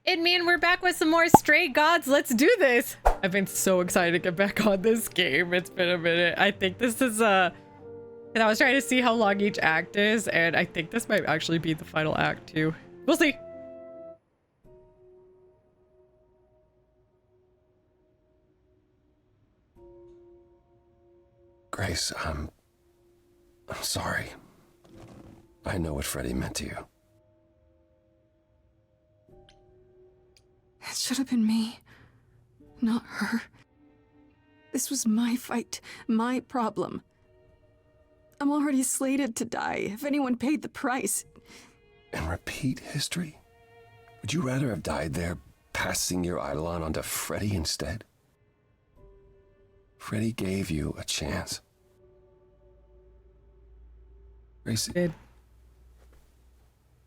And we're back with some more Stray Gods. Let's do this. I've been so excited to get back on this game. It's been a minute. I think this is and I was trying to see how long each act is, and I think this might actually be the final act too. We'll see. Grace, I'm sorry. I know what Freddy meant to you. It should have been me, not her. This was my fight, my problem. I'm already slated to die if anyone paid the price. And repeat history? Would you rather have died there, passing your eidolon onto Freddy instead? Freddy gave you a chance. Grace,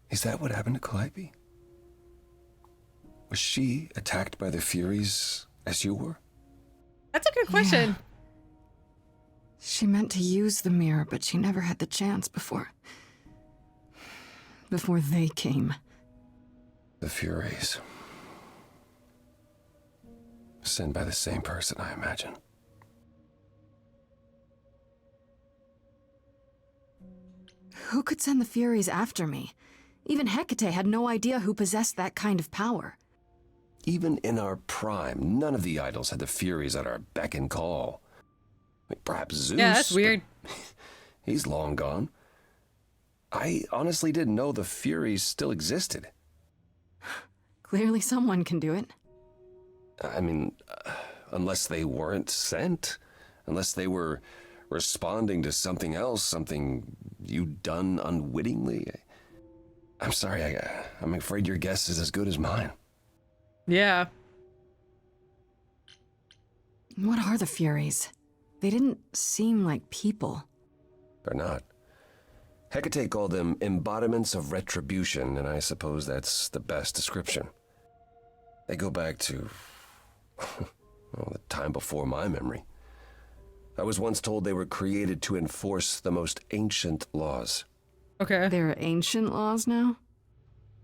is that what happened to Calliope? Was she attacked by the Furies as you were? That's a good question. Yeah. She meant to use the mirror, but she never had the chance before they came. The Furies. Sent by the same person, I imagine. Who could send the Furies after me? Even Hecate had no idea who possessed that kind of power. Even in our prime, none of the idols had the Furies at our beck and call. Perhaps Zeus. Yeah, that's weird. He's long gone. I honestly didn't know the Furies still existed. Clearly someone can do it. I mean, unless they weren't sent. Unless they were responding to something else, something you'd done unwittingly. I'm sorry, I'm afraid your guess is as good as mine. Yeah. What are the Furies? They didn't seem like people. They're not. Hecate called them embodiments of retribution, and I suppose that's the best description. They go back to, well, the time before my memory. I was once told they were created to enforce the most ancient laws. Okay. There are ancient laws now?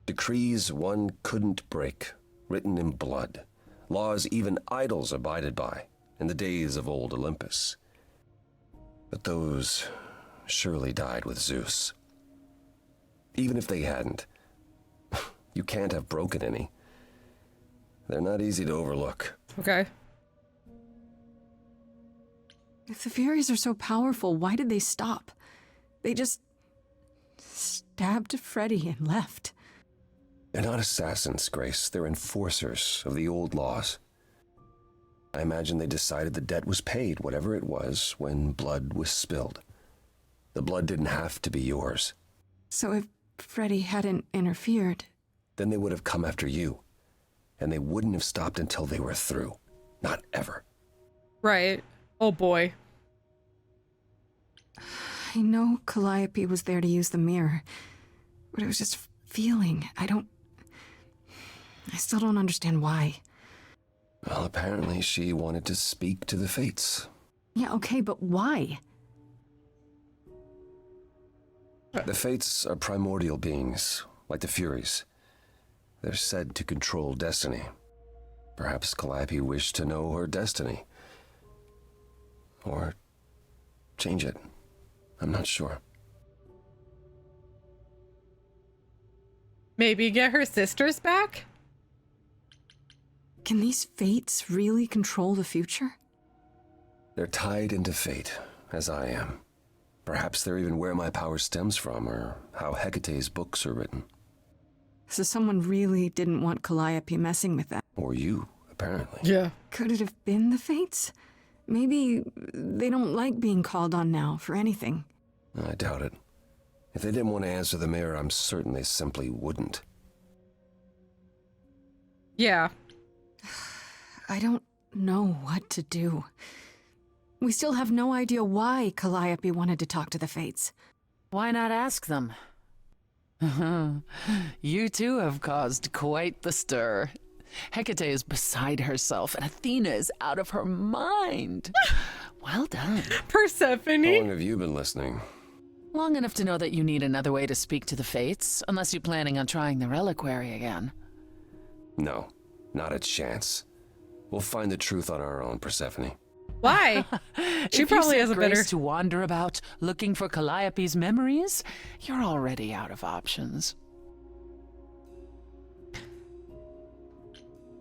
Decrees one couldn't break, written in blood. Laws even idols abided by in the days of old Olympus. But those surely died with Zeus. Even if they hadn't, you can't have broken any. They're not easy to overlook. Okay. If the Furies are so powerful, why did they stop? They just stabbed Freddy and left. They're not assassins, Grace. They're enforcers of the old laws. I imagine they decided the debt was paid, whatever it was, when blood was spilled. The blood didn't have to be yours. So if Freddy hadn't interfered... Then they would have come after you. And they wouldn't have stopped until they were through. Not ever. Right. Oh boy. I know Calliope was there to use the mirror, but it was just feeling. I still don't understand why. Well, apparently she wanted to speak to the Fates. Yeah, okay, but why? The Fates are primordial beings, like the Furies. They're said to control destiny. Perhaps Calliope wished to know her destiny. Or change it. I'm not sure. Maybe get her sisters back? Can these Fates really control the future? They're tied into fate, as I am. Perhaps they're even where my power stems from, or how Hecate's books are written. So someone really didn't want Calliope messing with that. Or you, apparently. Yeah. Could it have been the Fates? Maybe they don't like being called on now for anything. I doubt it. If they didn't want to answer the mirror, I'm certain they simply wouldn't. Yeah. I don't know what to do. We still have no idea why Calliope wanted to talk to the Fates. Why not ask them? You too have caused quite the stir. Hecate is beside herself, and Athena is out of her mind. Well done. Persephone. How long have you been listening? Long enough to know that you need another way to speak to the Fates, unless you're planning on trying the reliquary again. No, not a chance. We'll find the truth on our own, Persephone. Why? She If probably you has a sent Grace better. to wander about looking for Calliope's memories, you're already out of options.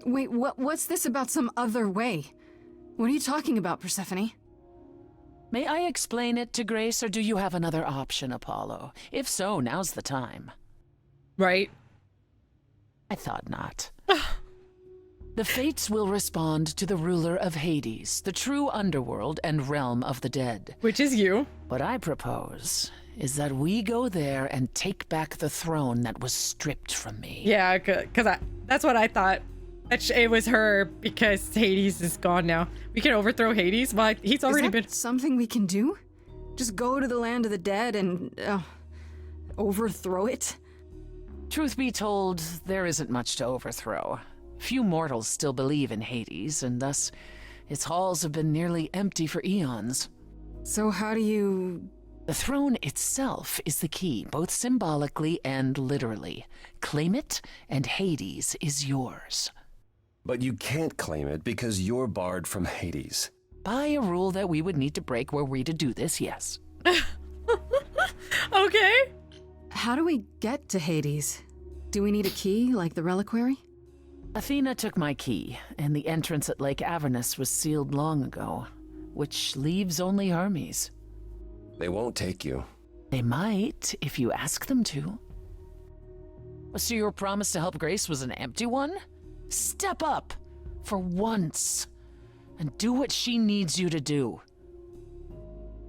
Wait, what's this about some other way? What are you talking about, Persephone? May I explain it to Grace, or do you have another option, Apollo? If so, now's the time. Right. I thought not. The Fates will respond to the ruler of Hades, the true underworld and realm of the dead. Which is you. What I propose is that we go there and take back the throne that was stripped from me. Yeah, because that's what I thought. It was her because Hades is gone now. We can overthrow Hades. Well, he's already Is that been. something we can do? Just go to the land of the dead and overthrow it? Truth be told, there isn't much to overthrow. Few mortals still believe in Hades, and thus its halls have been nearly empty for eons. So how do you... The throne itself is the key, both symbolically and literally. Claim it, and Hades is yours. But you can't claim it because you're barred from Hades. By a rule that we would need to break were we to do this, yes. Okay. How do we get to Hades? Do we need a key, like the reliquary? Athena took my key, and the entrance at Lake Avernus was sealed long ago, which leaves only Hermes. They won't take you. They might, if you ask them to. So your promise to help Grace was an empty one? Step up, for once, and do what she needs you to do.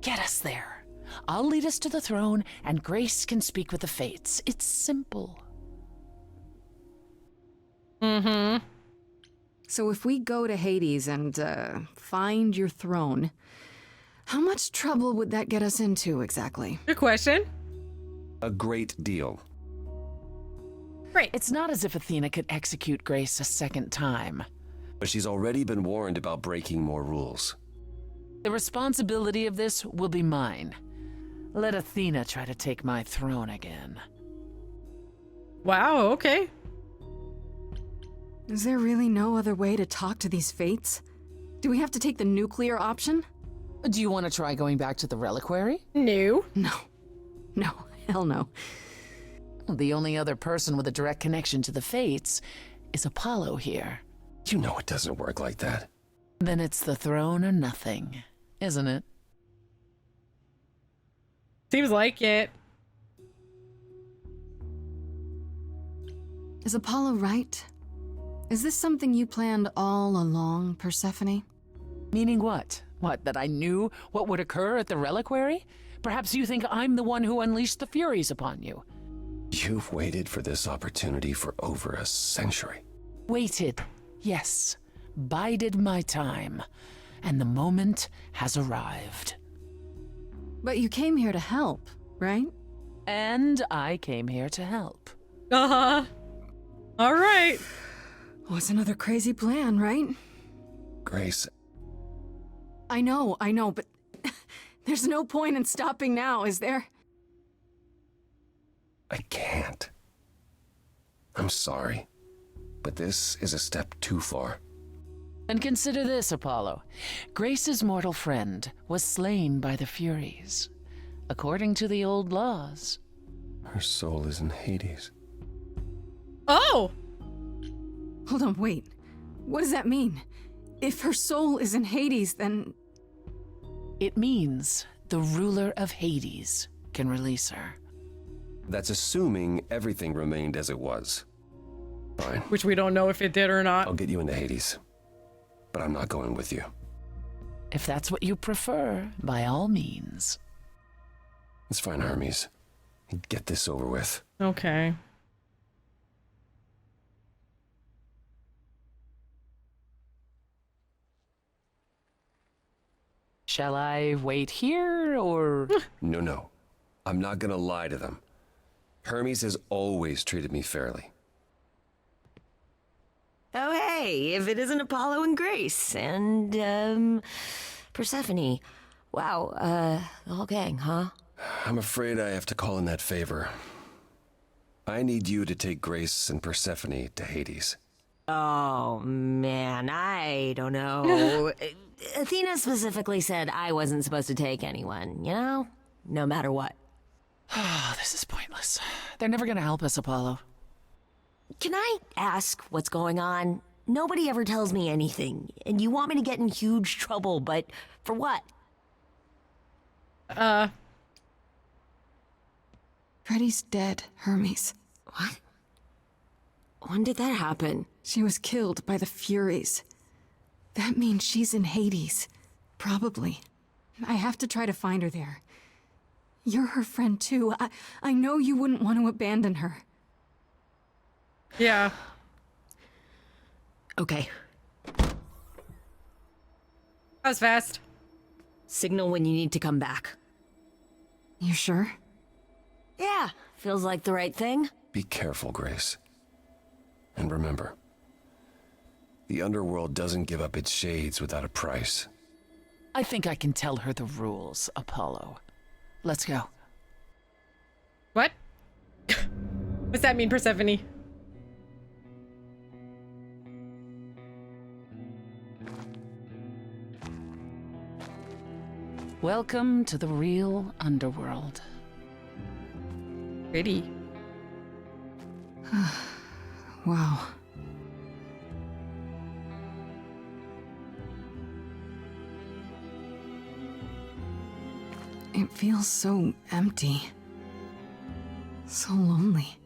Get us there. I'll lead us to the throne, and Grace can speak with the Fates. It's simple. Mm-hmm. So if we go to Hades and find your throne, how much trouble would that get us into exactly? Good question. A great deal. Great. It's not as if Athena could execute Grace a second time. But she's already been warned about breaking more rules. The responsibility of this will be mine. Let Athena try to take my throne again. Wow, okay. Is there really no other way to talk to these Fates? Do we have to take the nuclear option? Do you want to try going back to the reliquary? No. No, hell no. The only other person with a direct connection to the Fates is Apollo here. You know it doesn't work like that. Then it's the throne or nothing, isn't it? Seems like it. Is Apollo right? Is this something you planned all along, Persephone? Meaning what? What, that I knew what would occur at the reliquary? Perhaps you think I'm the one who unleashed the Furies upon you. You've waited for this opportunity for over a century. Waited, yes. Bided my time. And the moment has arrived. But you came here to help, right? And I came here to help. Uh-huh. All right. What's another crazy plan, right? Grace, I know, but there's no point in stopping now, is there? I can't. I'm sorry, but this is a step too far. And consider this, Apollo. Grace's mortal friend was slain by the Furies, according to the old laws. Her soul is in Hades. Oh! Hold on, wait. What does that mean? If her soul is in Hades, then... It means the ruler of Hades can release her. That's assuming everything remained as it was. Fine, Which we don't know if it did or not. I'll get you into Hades. But I'm not going with you. If that's what you prefer, by all means. It's fine, Hermes. Get this over with. Okay. Shall I wait here, or... No. I'm not gonna lie to them. Hermes has always treated me fairly. Oh, hey, if it isn't Apollo and Grace and, Persephone. Wow, the whole gang, huh? I'm afraid I have to call in that favor. I need you to take Grace and Persephone to Hades. Oh, man, I don't know. Athena specifically said I wasn't supposed to take anyone, you know? No matter what. Oh, this is pointless. They're never gonna help us, Apollo. Can I ask what's going on? Nobody ever tells me anything, and you want me to get in huge trouble, but for what? Freddy's dead, Hermes. What? When did that happen? She was killed by the Furies. That means she's in Hades. Probably. I have to try to find her there. You're her friend too. I know you wouldn't want to abandon her. Yeah. Okay. That was fast. Signal when you need to come back. You sure? Yeah, feels like the right thing. Be careful, Grace. And remember, the underworld doesn't give up its shades without a price. I think I can tell her the rules, Apollo. Let's go. What? What's that mean, Persephone? Welcome to the real underworld. Pretty. Wow. It feels so empty. So lonely.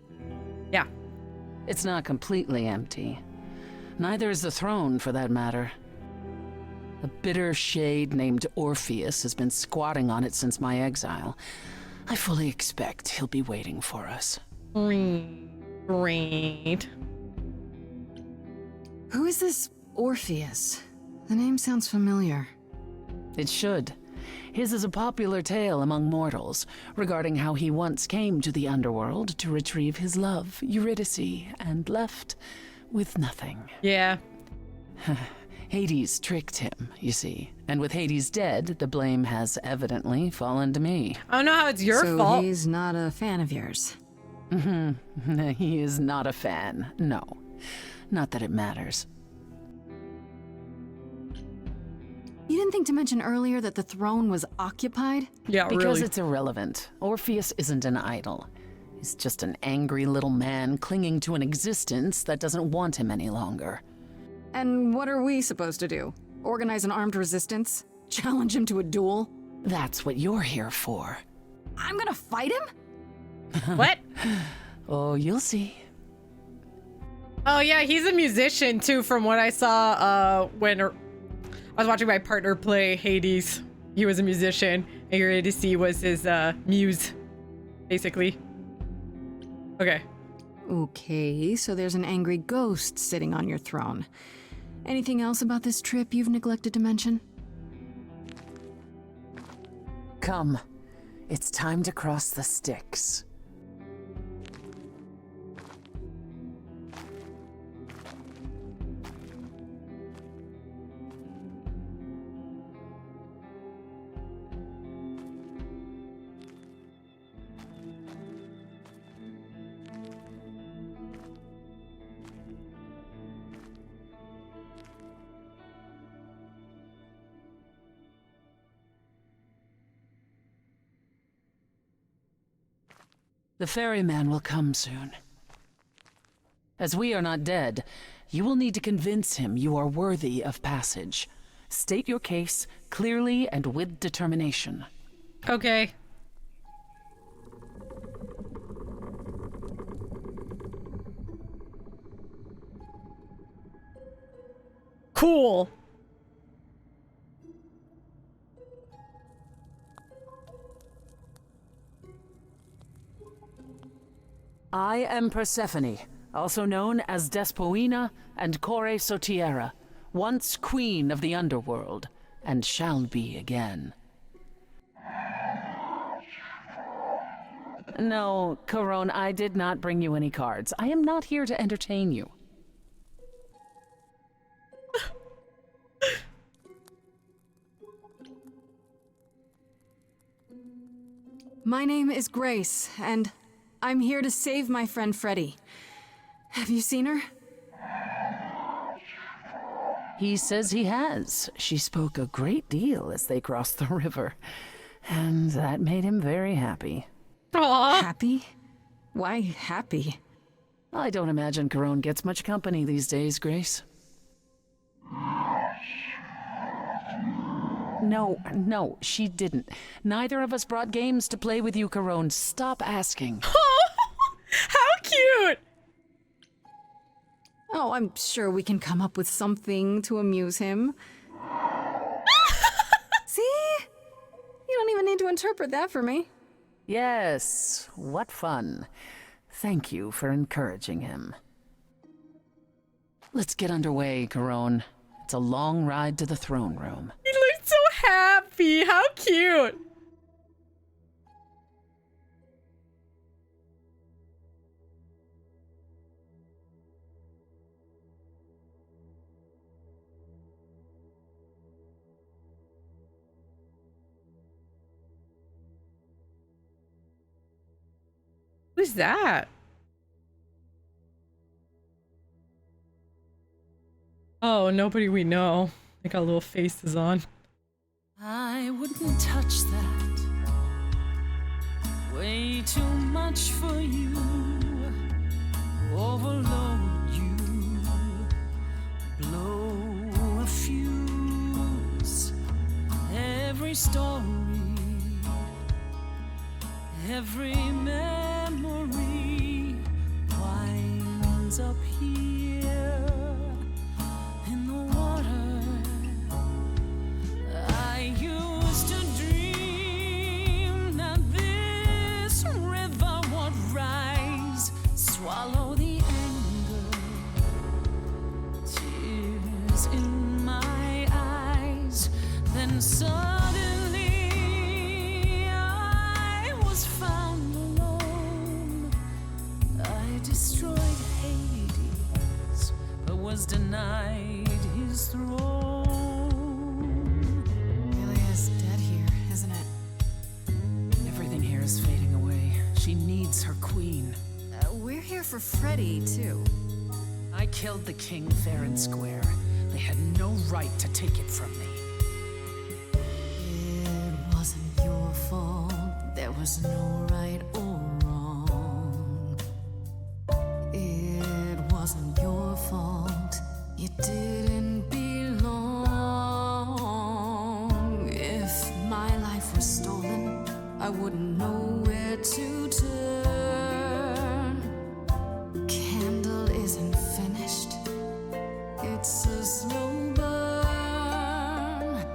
Yeah. It's not completely empty. Neither is the throne, for that matter. A bitter shade named Orpheus has been squatting on it since my exile. I fully expect he'll be waiting for us. Great. Who is this Orpheus? The name sounds familiar. It should. His is a popular tale among mortals regarding how he once came to the underworld to retrieve his love, Eurydice, and left with nothing. Yeah. Hades tricked him, you see. And with Hades dead, the blame has evidently fallen to me. I don't know how it's your so fault. he's not a fan of yours. He is not a fan, no. Not that it matters. You didn't think to mention earlier that the throne was occupied? Yeah, Because really. it's irrelevant. Orpheus isn't an idol. He's just an angry little man clinging to an existence that doesn't want him any longer. And what are we supposed to do? Organize an armed resistance? Challenge him to a duel? That's what you're here for. I'm gonna fight him? What? Oh, you'll see. Oh yeah, he's a musician too, from what I saw when I was watching my partner play Hades. He was a musician, and Eurydice was his muse, basically. Okay. Okay, so there's an angry ghost sitting on your throne. Anything else about this trip you've neglected to mention? Come. It's time to cross the Styx. The ferryman will come soon. As we are not dead, you will need to convince him you are worthy of passage. State your case clearly and with determination. Okay. Cool. I am Persephone, also known as Despoina and Kore Sotiera, once queen of the underworld, and shall be again. No, Corone, I did not bring you any cards. I am not here to entertain you. My name is Grace, and I'm here to save my friend Freddy. Have you seen her? He says he has. She spoke a great deal as they crossed the river, and that made him very happy. Aww. Happy? Why happy? I don't imagine Corone gets much company these days, Grace. No, she didn't. Neither of us brought games to play with you, Corone. Stop asking. How cute! Oh, I'm sure we can come up with something to amuse him. See? You don't even need to interpret that for me. Yes, what fun. Thank you for encouraging him. Let's get underway, Corone. It's a long ride to the throne room. He looked so happy. How cute. Who's that? Oh, nobody we know. They got little faces on. I wouldn't touch that. Way too much for you. Overload you. Blow a fuse. Every story. Every memory winds up here in the water. I used to dream that this river would rise, swallow the anger, tears in my eyes. Then suddenly I was found alone. I destroyed Hades, but was denied his throne. Really is dead here, isn't it? Everything here is fading away. She needs her queen. We're here for Freddy, too. I killed the king fair and square. They had no right to take it from me. It wasn't your fault. There was no right or wrong. It wasn't your fault. You didn't belong. If my life was stolen, I wouldn't know where to turn. Candle isn't finished. It's a slow burn.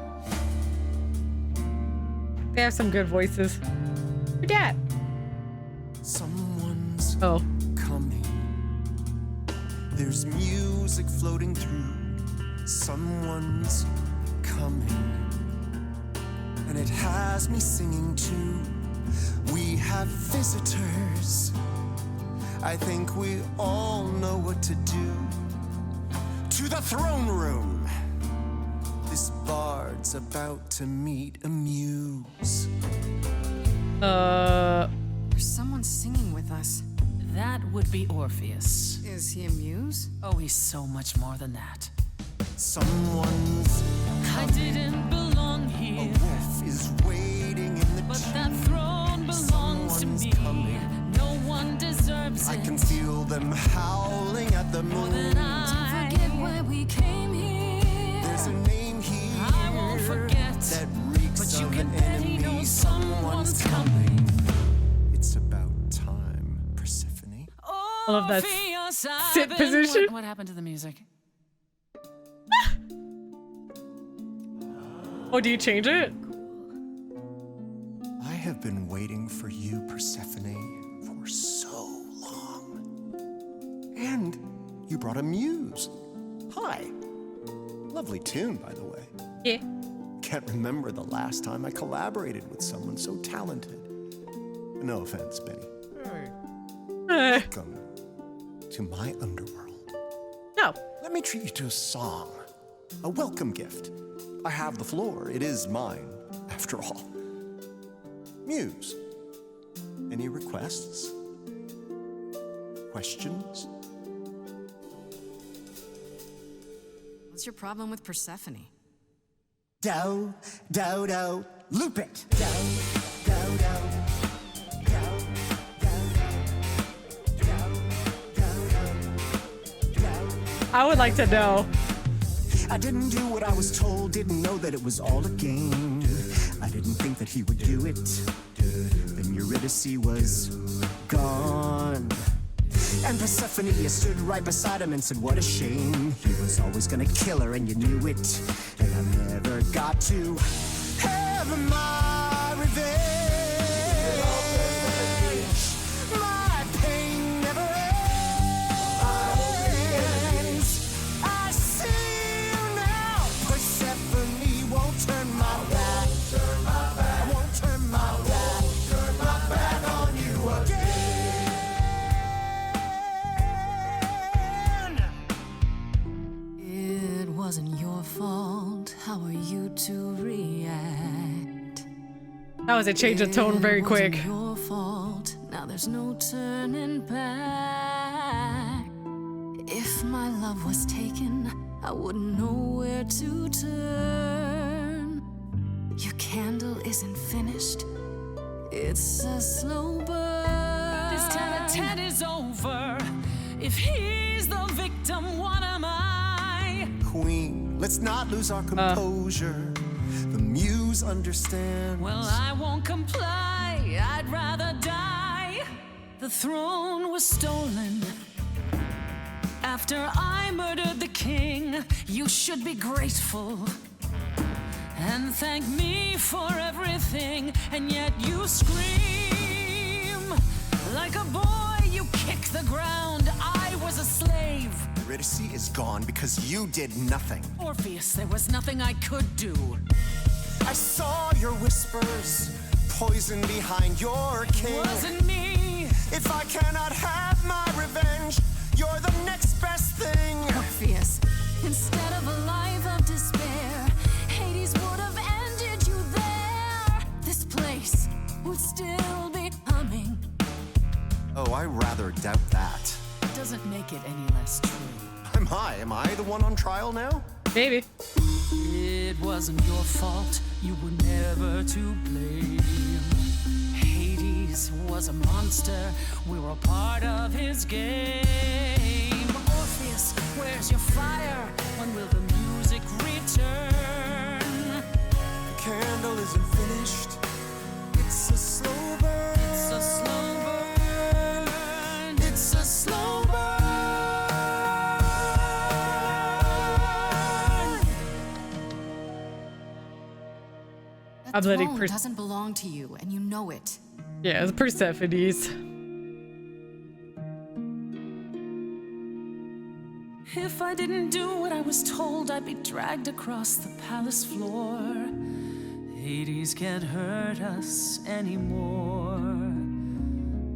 They have some good voices. Your dad. Someone's Oh. coming. There's music floating through. Someone's coming. And it has me singing too. We have visitors. I think we all know what to do. To the throne room. This bard's about to meet a muse. There's someone singing with us. That would be Orpheus. Is he a muse? Oh, he's so much more than that. Someone's I didn't belong a here, wolf is waiting in the but tree. that throne belongs to Someone's me. coming. No one deserves I it. can feel them howling at the moon. Then I Forget why we came here. There's a name here I won't forget, that reeks but you of can an bet he enemy. knows someone's coming. It's about time, Persephone. I love that Orpheus, sit I've been- position. What happened to the music? Oh, do you change it? I have been waiting for you, Persephone, for so long. And you brought a muse. Hi. Lovely tune, by the way. Yeah. Can't remember the last time I collaborated with someone so talented. No offense, Benny. Welcome to my underworld. No. Let me treat you to a song, a welcome gift. I have the floor. It is mine, after all. Muse, any requests? Questions? What's your problem with Persephone? Do, do, do, loop it. Do, do, do. I would like to know. I didn't do what I was told, didn't know that it was all a game. I didn't think that he would do it. Then Eurydice was gone. And Persephone stood right beside him and said, what a shame. He was always gonna kill her and you knew it. And I never got to have my revenge. My pain never ends. I see you now. Persephone won't turn my back. I won't turn my back. Turn my back on you again. It wasn't your fault. How are you to react? That was a change of tone very It quick. wasn't your fault. Now there's no turning back. If my love was taken, I wouldn't know where to turn. Your candle isn't finished. It's a slow burn. This tete-a-tete is over. If he's the victim, what am I? Queen, let's not lose our composure. The muse understands. Well, I won't comply. I'd rather die. The throne was stolen after I murdered the king. You should be grateful and thank me for everything. And yet you scream like a boy. You kick the ground. I was a slave. Eurydice is gone because you did nothing. Orpheus, there was nothing I could do. I saw your whispers, poison behind your king. Wasn't me. If I cannot have my revenge, you're the next best thing. Orpheus, instead of a life of despair, Hades would have ended you there. This place would still be humming. Oh, I rather doubt that. Doesn't make it any less true. Am I the one on trial now? Maybe. It wasn't your fault. You were never to blame. Hades was a monster. We were a part of his game. Orpheus, where's your fire? When will the music return? The candle isn't finished. It's a slow burn. It's a slow burn. It's a slow burn. That I'm letting throne doesn't belong to you, and you know it. Yeah, it's Persephone's. If I didn't do what I was told, I'd be dragged across the palace floor. Hades can't hurt us anymore.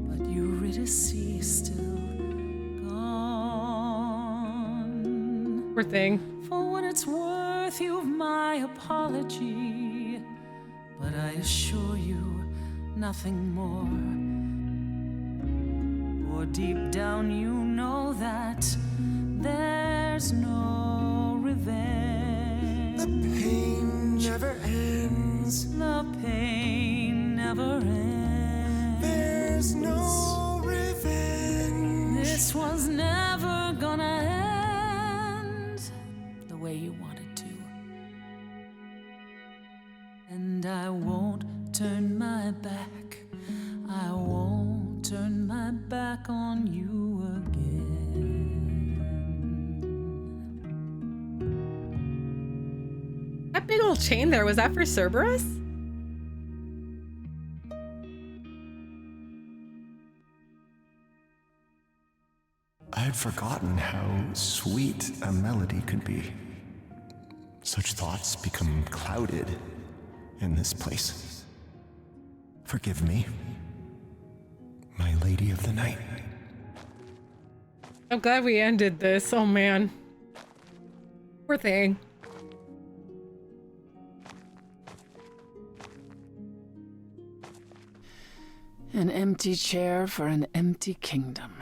But Eurydice is still gone. Poor thing. For what it's worth, you've my apology. But I assure you, nothing more. For deep down you know that there's no revenge. The pain never ends. The pain never ends. There's no revenge. This was never gonna end the way you wanted to. And I won't turn my back. I won't turn my back on you again. That big old chain there, was that for Cerberus? I had forgotten how sweet a melody could be. Such thoughts become clouded in this place. Forgive me, my lady of the night. I'm glad we ended this. Oh man. Poor thing. An empty chair for an empty kingdom.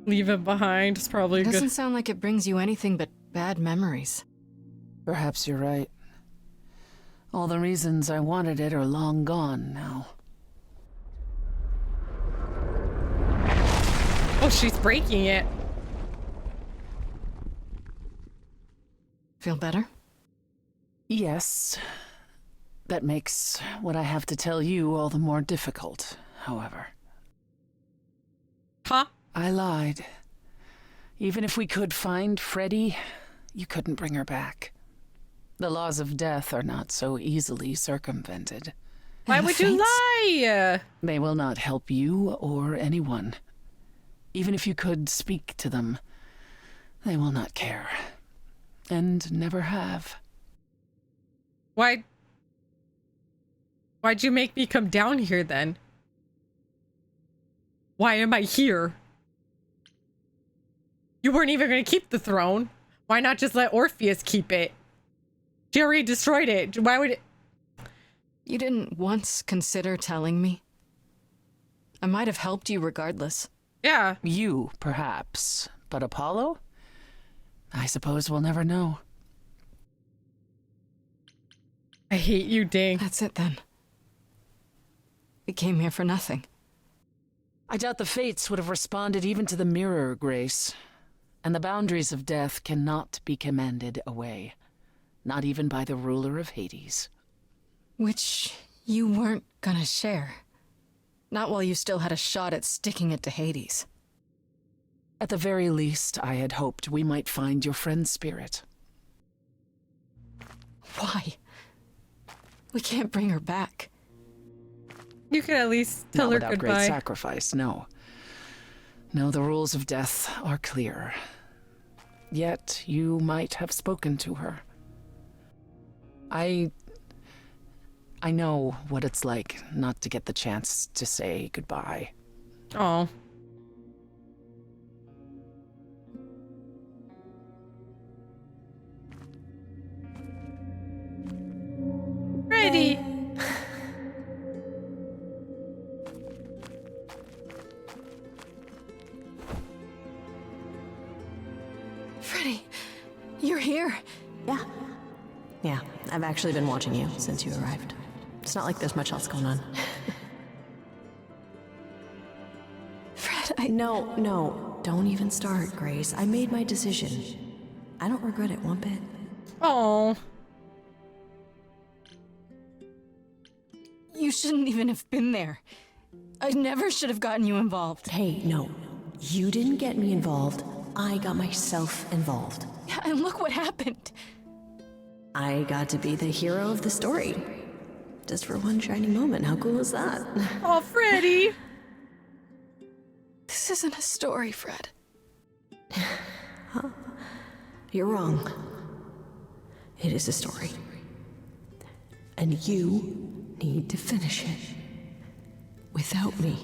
Leave it behind. It's probably It good. doesn't sound like it brings you anything but bad memories. Perhaps you're right. All the reasons I wanted it are long gone now. Oh, she's breaking it. Feel better? Yes. That makes what I have to tell you all the more difficult, however. Huh? I lied. Even if we could find Freddy, you couldn't bring her back. The laws of death are not so easily circumvented. Why And would the you fates? lie? They will not help you or anyone. Even if you could speak to them, they will not care. And never have. Why'd you make me come down here then? Why am I here? You weren't even gonna keep the throne. Why not just let Orpheus keep it? She already destroyed it. Why would it? You didn't once consider telling me? I might have helped you regardless. Yeah. You, perhaps. But Apollo? I suppose we'll never know. I hate you, Ding. That's it then. We came here for nothing. I doubt the fates would have responded even to the mirror, Grace. And the boundaries of death cannot be commanded away. Not even by the ruler of Hades. Which you weren't gonna share. Not while you still had a shot at sticking it to Hades. At the very least, I had hoped we might find your friend's spirit. Why? We can't bring her back. You could at least tell Not her without goodbye. great sacrifice, no. No, the rules of death are clear. Yet you might have spoken to her. I know what it's like not to get the chance to say goodbye. Oh. Ready. Freddy, you're here. Yeah, I've actually been watching you since you arrived. It's not like there's much else going on. Fred, No, don't even start, Grace. I made my decision. I don't regret it one bit. Oh. You shouldn't even have been there. I never should have gotten you involved. Hey, no. You didn't get me involved. I got myself involved. Yeah, and look what happened. I got to be the hero of the story. Just for one shining moment. How cool is that? Oh, Freddy. This isn't a story, Fred. You're wrong. It is a story. And you need to finish it. Without me.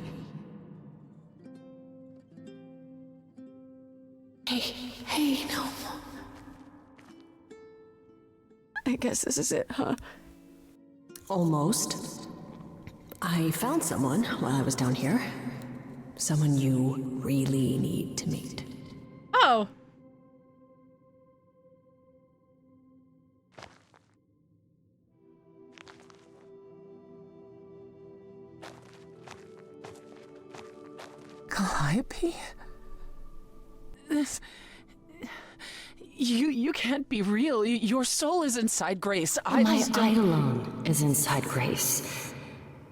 Hey, no. I guess this is it, huh? Almost. I found someone while I was down here. Someone you really need to meet. Oh. Calliope? This... You can't be real. Your soul is inside Grace. I My just don't... eidolon is inside Grace.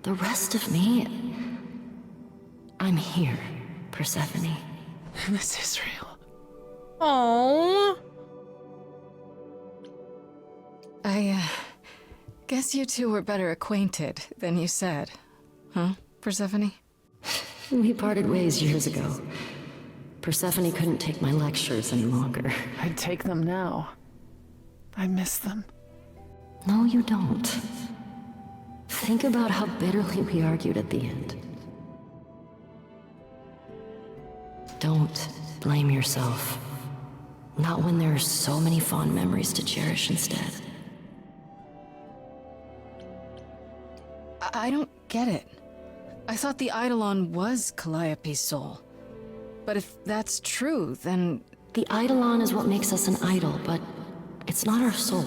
The rest of me... I'm here, Persephone. This is real. Oh. I, guess you two were better acquainted than you said. Huh, Persephone? We parted ways years ago. Persephone couldn't take my lectures any longer. I'd take them now. I miss them. No, you don't. Think about how bitterly we argued at the end. Don't blame yourself. Not when there are so many fond memories to cherish instead. I don't get it. I thought the eidolon was Calliope's soul. But if that's true, then The eidolon is what makes us an idol, but it's not our soul.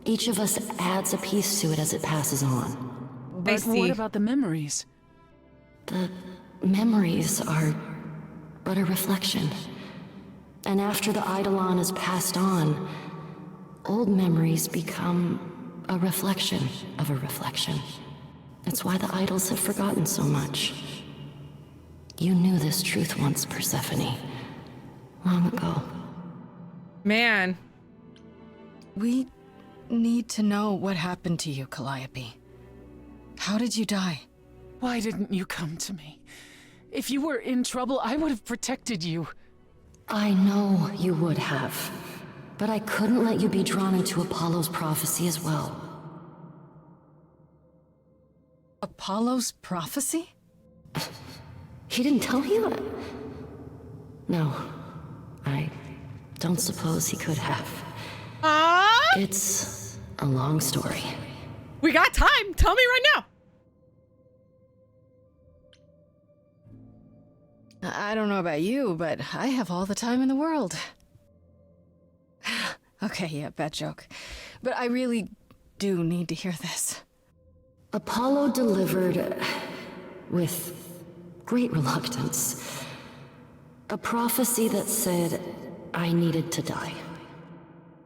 Each of us adds a piece to it as it passes on. But see. what about the memories? The memories are but a reflection. And after the eidolon is passed on, old memories become a reflection of a reflection. That's why the idols have forgotten so much. You knew this truth once, Persephone. Long ago. Man. we need to know what happened to you, Calliope. How did you die? Why didn't you come to me? If you were in trouble, I would have protected you. I know you would have, but I couldn't let you be drawn into Apollo's prophecy as well. Apollo's prophecy? He didn't tell you? No, I don't suppose he could have. It's a long story. We got time. Tell me right now. I don't know about you, but I have all the time in the world. Okay, yeah, bad joke. But I really do need to hear this. Apollo delivered, with great reluctance, a prophecy that said I needed to die.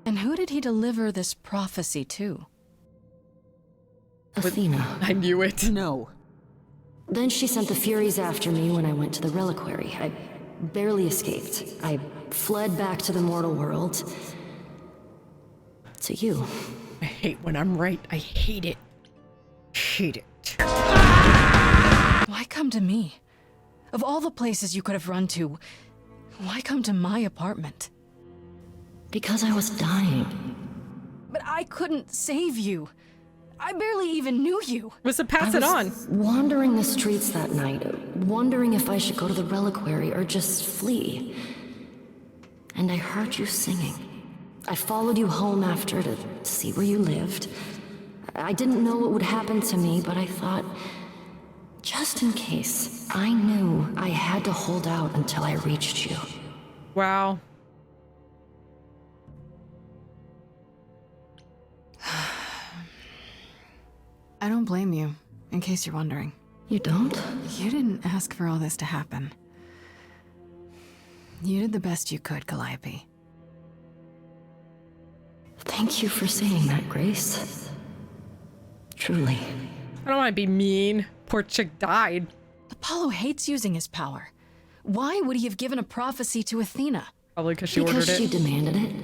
And who did he deliver this prophecy to? Athena. I knew it. No. Then she sent the Furies after me when I went to the reliquary. I barely escaped. I fled back to the mortal world. To you. I hate when I'm right. I hate it. Hate it. Why come to me? Of all the places you could have run to, why come to my apartment? Because I was dying. But I couldn't save you. I barely even knew you. Was to pass it on. Wandering the streets that night, wondering if I should go to the reliquary or just flee. And I heard you singing. I followed you home after to see where you lived. I didn't know what would happen to me, but I thought, just in case, I knew I had to hold out until I reached you. Wow. I don't blame you, in case you're wondering. You don't? You didn't ask for all this to happen. You did the best you could, Calliope. Thank you for saying that, Grace. Truly. I don't want to be mean. Poor chick died. Apollo hates using his power. Why would he have given a prophecy to Athena? Probably because she ordered Because she it. demanded it.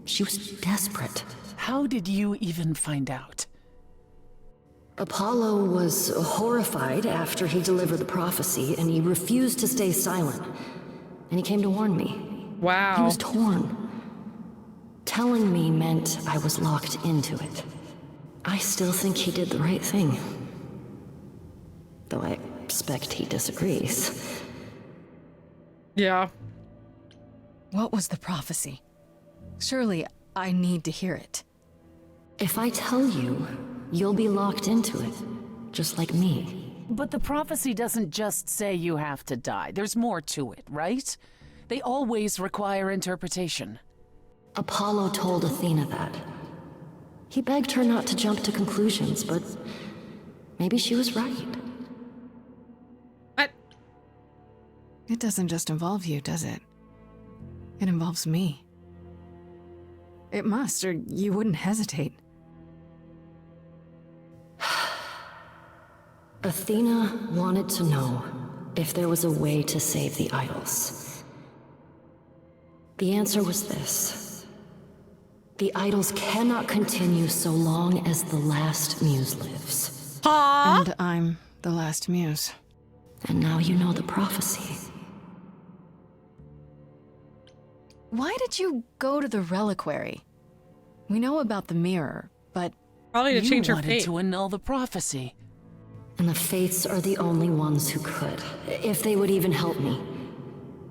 She was desperate. How did you even find out? Apollo was horrified after he delivered the prophecy, and he refused to stay silent. And he came to warn me. He Wow. was torn. Telling me meant I was locked into it. I still think he did the right thing. Though I expect he disagrees. Yeah. What was the prophecy? Surely I need to hear it. If I tell you, you'll be locked into it, just like me. But the prophecy doesn't just say you have to die. There's more to it, right? They always require interpretation. Apollo told Athena that. He begged her not to jump to conclusions, but maybe she was right. What? It doesn't just involve you, does it? It involves me. It must, or you wouldn't hesitate. Athena wanted to know if there was a way to save the idols. The answer was this. The idols cannot continue so long as the last muse lives. Huh? And I'm the last muse. And now you know the prophecy. Why did you go to the reliquary? We know about the mirror, but Probably to You change her wanted fate. to annul the prophecy. And the Fates are the only ones who could, if they would even help me.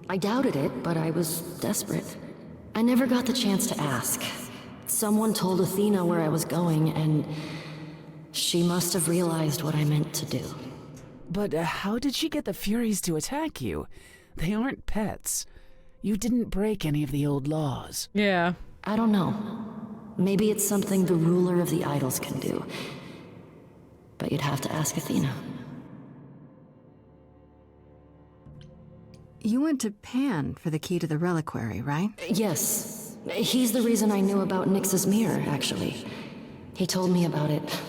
I doubted it, but I was desperate. I never got the chance to ask. Someone told Athena where I was going, and she must have realized what I meant to do. But how did she get the Furies to attack you? They aren't pets. You didn't break any of the old laws. Yeah. I don't know. Maybe it's something the ruler of the idols can do. But you'd have to ask Athena. You went to Pan for the key to the reliquary, right? Yes. He's the reason I knew about Nyx's mirror, actually. He told me about it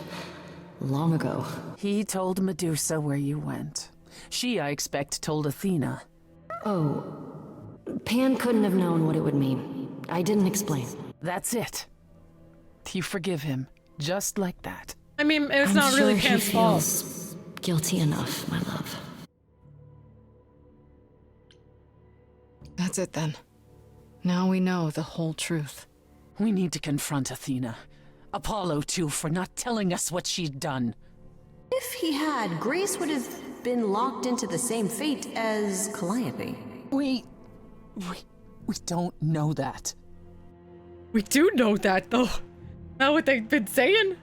long ago. He told Medusa where you went. She, I expect, told Athena. Oh. Pan couldn't have known what it would mean. I didn't explain. That's it. You forgive him, just like that. I mean, it's I'm not sure really he Pan's fault. feels guilty enough, my love. That's it then. Now we know the whole truth. We need to confront Athena. Apollo, too, for not telling us what she'd done. If he had, Grace would have been locked into the same fate as Calliope. We don't know that. We do know that, though. Not what they've been saying.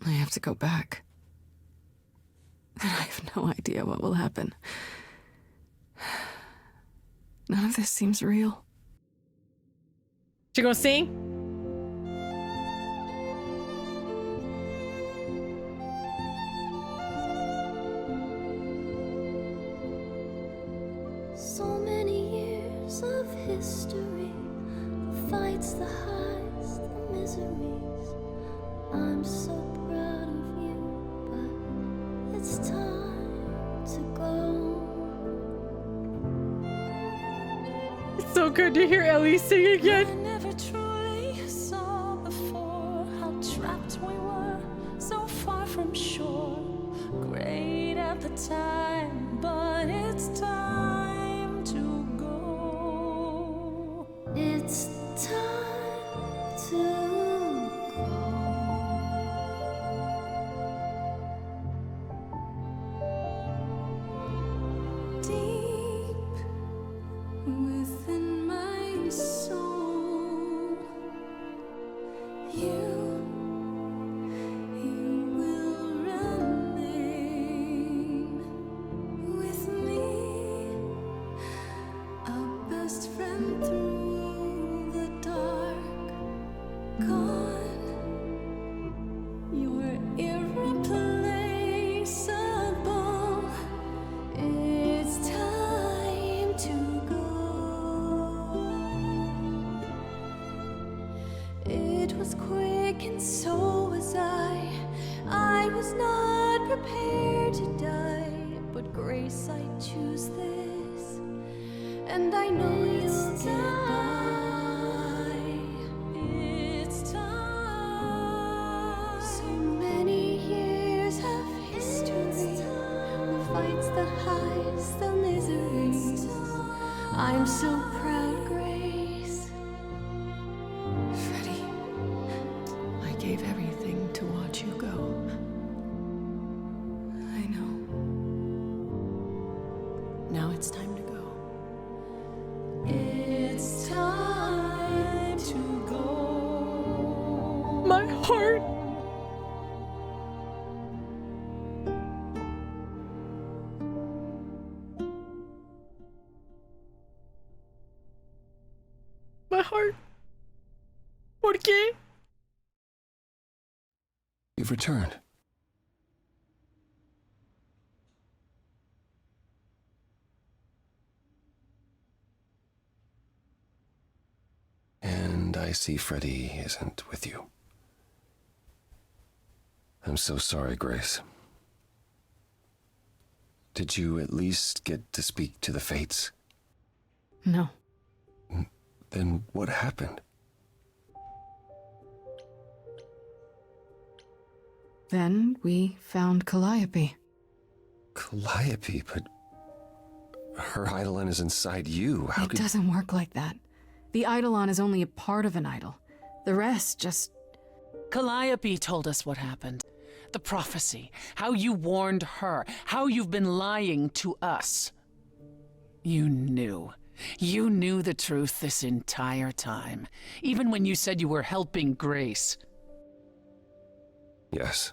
I have to go back. And I have no idea what will happen. None of this seems real. She gonna sing? So many years of history, the fights, the highs, the miseries. I'm so proud of you, but it's time to go. It's so good to hear Ellie sing I again. never truly saw before how trapped we were, so far from shore. Great at the time, but it's time to go. It's time to go. Deep within my soul, you will remain with me, a best friend through the dark. Gone, you're irreplaceable. It's time to go. It was quick and so was I. I was not prepared to die, but Grace, I choose this, and I know you'll get by. It's time. So many years of history, the fights, the highs, the miseries. I'm so proud, Grace. Freddie, I gave everything to watch you go. I know. Now it's time to go. It's time to go. My heart. My heart. ¿Por qué? You've returned. And I see Freddie isn't with you. I'm so sorry, Grace. Did you at least get to speak to the Fates? No. Then what happened? Then we found Calliope. Calliope, but her Eidolon is inside you. How It could... doesn't work like that. The Eidolon is only a part of an idol. The rest just... Calliope told us what happened. The prophecy, how you warned her, how you've been lying to us. You knew. You knew the truth this entire time, even when you said you were helping Grace. Yes.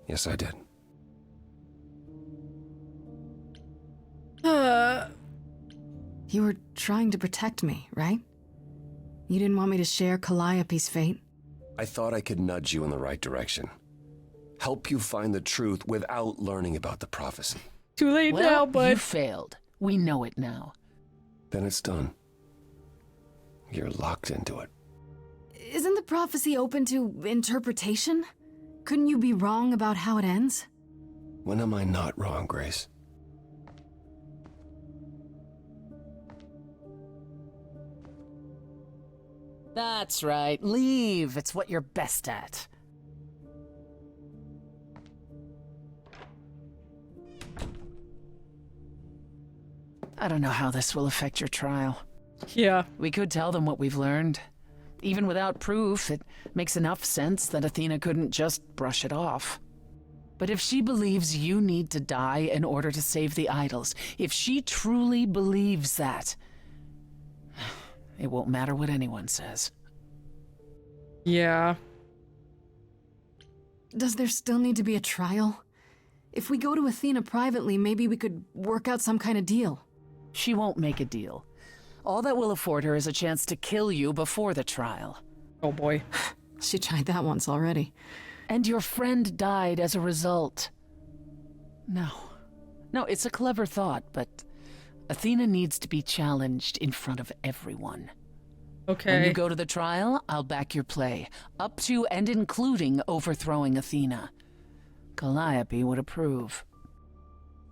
Yes, I did. You were trying to protect me, right? You didn't want me to share Calliope's fate? I thought I could nudge you in the right direction. Help you find the truth without learning about the prophecy. Too late now, Well, bud. you failed. We know it now. Then it's done. You're locked into it. Isn't the prophecy open to interpretation? Couldn't you be wrong about how it ends? When am I not wrong, Grace? That's right. Leave. It's what you're best at. I don't know how this will affect your trial. Yeah. We could tell them what we've learned. Even without proof, it makes enough sense that Athena couldn't just brush it off. But if she believes you need to die in order to save the idols, if she truly believes that, it won't matter what anyone says. Yeah. Does there still need to be a trial? If we go to Athena privately, maybe we could work out some kind of deal. She won't make a deal. All that will afford her is a chance to kill you before the trial. Oh boy. She tried that once already. And your friend died as a result. No, it's a clever thought, but Athena needs to be challenged in front of everyone. Okay. When you go to the trial, I'll back your play, up to and including overthrowing Athena. Calliope would approve.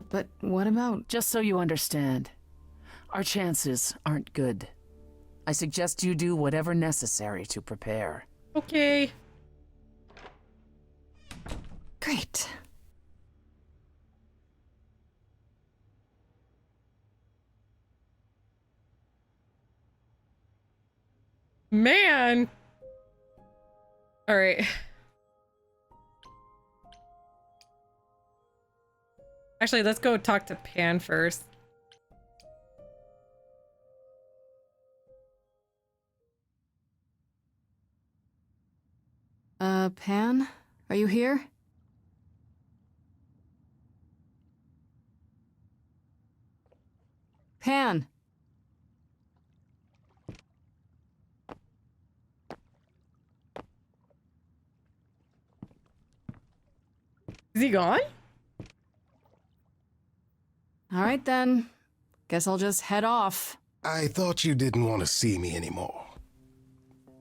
But what about... Just so you understand, our chances aren't good. I suggest you do whatever necessary to prepare. Okay. Great. Man. All right. Actually, let's go talk to Pan first. Pan? Are you here? Pan! Is he gone? All right then. Guess I'll just head off. I thought you didn't want to see me anymore.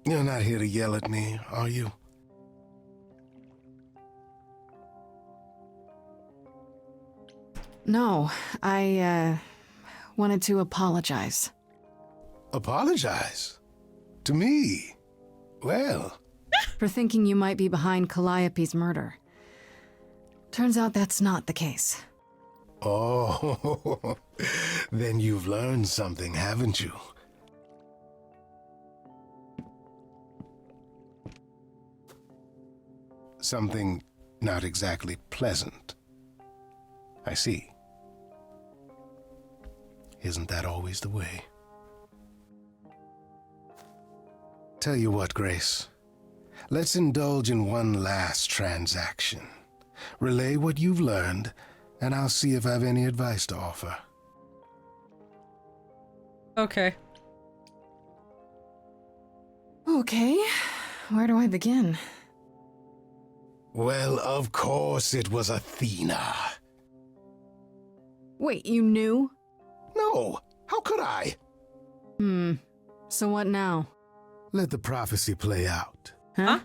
You're not here to yell at me, are you? No, I, wanted to apologize. Apologize? To me? Well... For thinking you might be behind Calliope's murder. Turns out that's not the case. Oh, then you've learned something, haven't you? Something not exactly pleasant. I see. Isn't that always the way? Tell you what, Grace. Let's indulge in one last transaction. Relay what you've learned, and I'll see if I have any advice to offer. Okay. Okay, where do I begin? Well, of course it was Athena. Wait, you knew? No, how could I? So what now? Let the prophecy play out. Huh?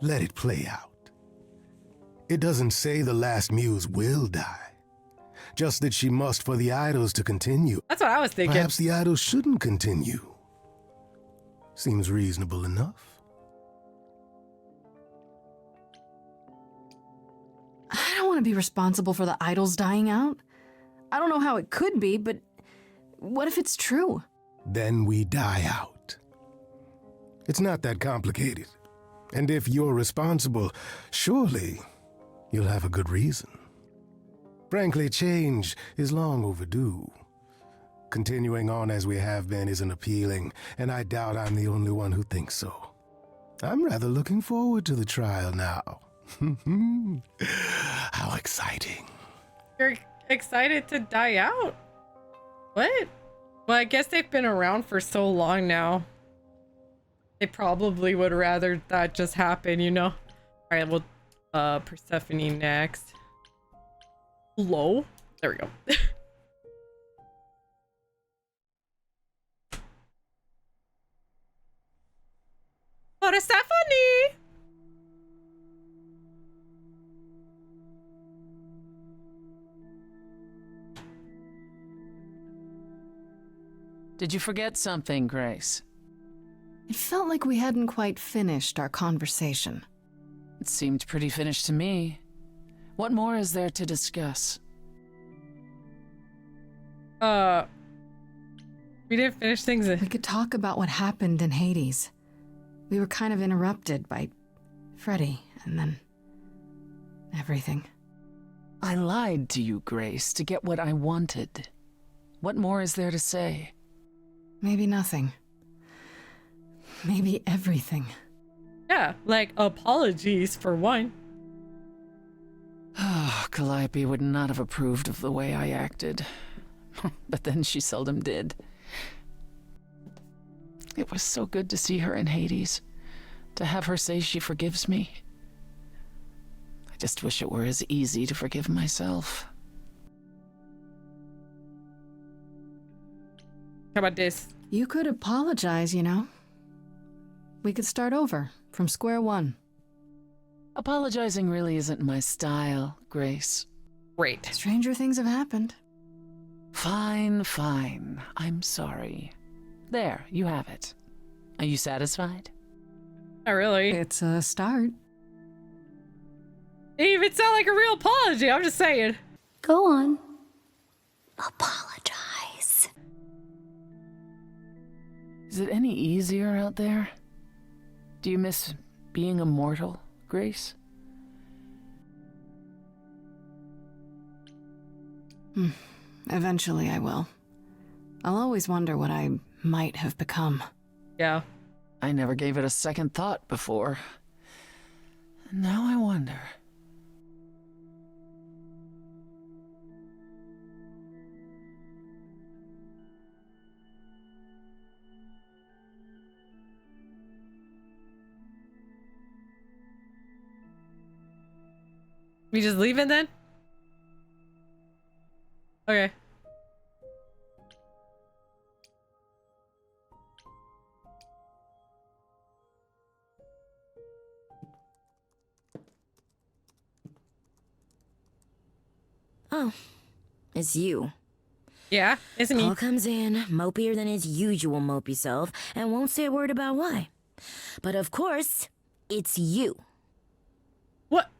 Let it play out. It doesn't say the last muse will die. Just that she must for the idols to continue. That's what I was thinking. Perhaps the idols shouldn't continue. Seems reasonable enough. I don't want to be responsible for the idols dying out. I don't know how it could be, but what if it's true? Then we die out. It's not that complicated. And if you're responsible, surely you'll have a good reason. Frankly, change is long overdue. Continuing on as we have been isn't appealing, and I doubt I'm the only one who thinks so. I'm rather looking forward to the trial now. How exciting. You're excited to die out? What? Well, I guess they've been around for so long now. They probably would rather that just happen, you know? Alright, well, Persephone next. Hello? There we go. Persephone! Did you forget something, Grace? It felt like we hadn't quite finished our conversation. It seemed pretty finished to me. What more is there to discuss? We didn't finish things. We could talk about what happened in Hades. We were kind of interrupted by Freddy, and then everything. I lied to you, Grace, to get what I wanted. What more is there to say? Maybe nothing. Maybe everything. Yeah, like apologies for one. Calliope would not have approved of the way I acted. But then she seldom did. It was so good to see her in Hades. To have her say she forgives me. I just wish it were as easy to forgive myself. How about this? You could apologize, you know. We could start over, from square one. Apologizing really isn't my style, Grace. Great. Stranger things have happened. Fine, fine. I'm sorry. There, you have it. Are you satisfied? Not really. It's a start. It even sound like a real apology. I'm just saying. Go on. Apologize. Is it any easier out there? Do you miss being immortal, Grace? Eventually I will. I'll always wonder what I might have become. Yeah. I never gave it a second thought before. And now I wonder. We just leaving then? Okay. Oh, it's you. Yeah, it's me. Paul comes in, mopier than his usual mopey self, and won't say a word about why. But of course, it's you. What?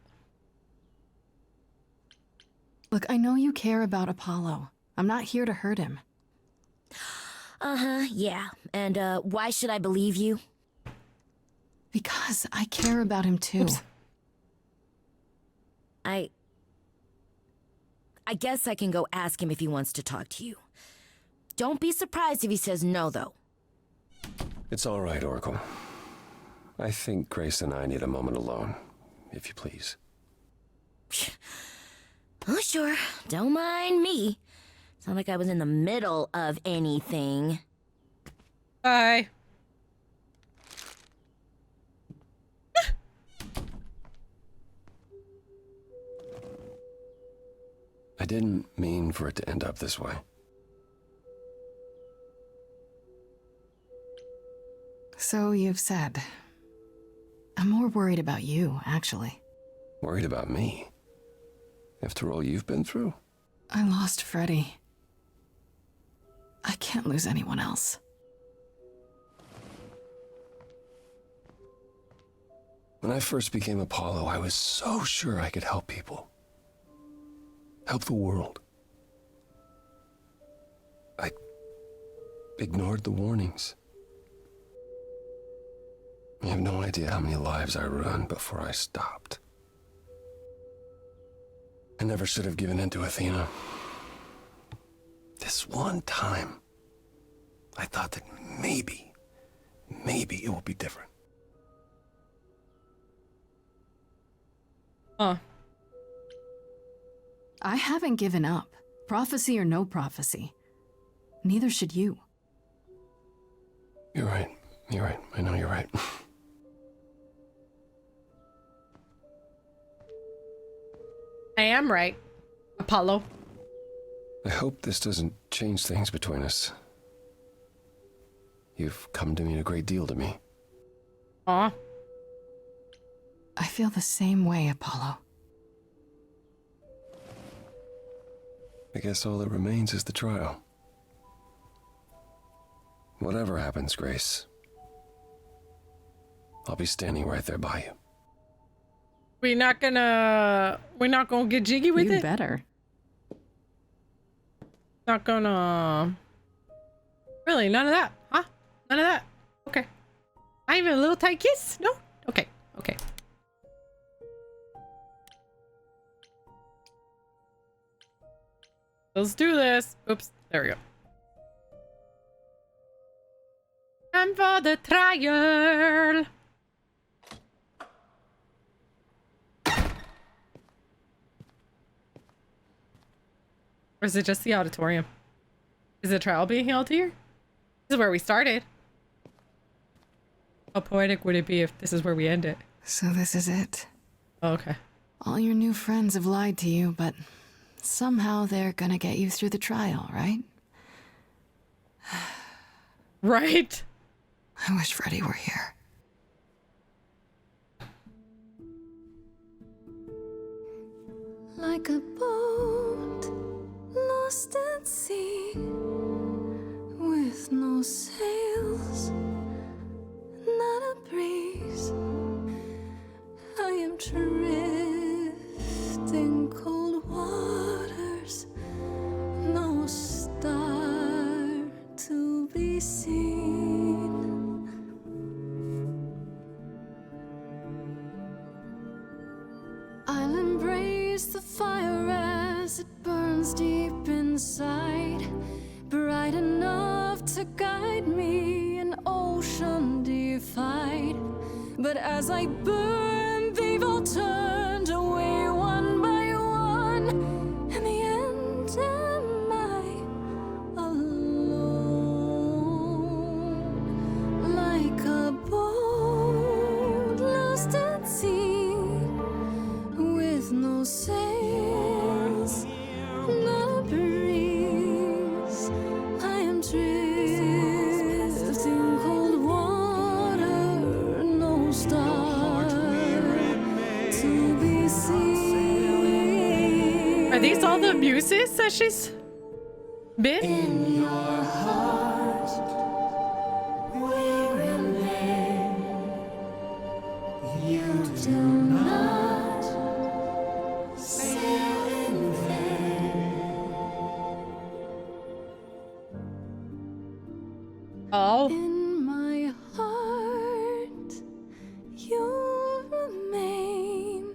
Look, I know you care about Apollo. I'm not here to hurt him. Uh-huh, yeah. And, why should I believe you? Because I care about him too. Oops. I guess I can go ask him if he wants to talk to you. Don't be surprised if he says no, though. It's all right, Oracle. I think Grace and I need a moment alone, if you please. Oh, sure. Don't mind me. It's not like I was in the middle of anything. Bye. I didn't mean for it to end up this way. So you've said. I'm more worried about you, actually. Worried about me? After all you've been through? I lost Freddy. I can't lose anyone else. When I first became Apollo, I was so sure I could help people. Help the world. I ignored the warnings. You have no idea how many lives I ruined before I stopped. I never should have given in to Athena. This this one time, I thought that maybe it will be different. Huh. I haven't given up. Prophecy or no prophecy. Neither should you. You're right. You're right. I know you're right. I am right, Apollo. I hope this doesn't change things between us. You've come to mean a great deal to me. Aw. I feel the same way, Apollo. I guess all that remains is the trial. Whatever happens, Grace, I'll be standing right there by you. We're not gonna get jiggy with You it? better. Not gonna... Really, none of that, huh? None of that? Okay. Not even a little tight kiss? No? Okay, okay. Let's do this. Oops, there we go. Time for the trial. Or is it just the auditorium? Is the trial being held here? This is where we started. How poetic would it be if this is where we end it? So this is it. Oh, okay. All your new friends have lied to you, but somehow they're gonna get you through the trial, right? Right? I wish Freddy were here. Like a boat lost at sea, with no sails, not a breeze. I am drifting cold waters, no star to be seen. I'll embrace the fire as it burns deep inside, bright enough to guide me, an ocean defied. But as I burn, they've all turned away one by one. In the end, am I alone? Like a boat lost at sea, with no sails, not a breeze. I am drifting cold water, no star to be seen. Are these all the muses that she's been? In your heart, we remain. You do not sail in vain. Oh. In my heart, you remain.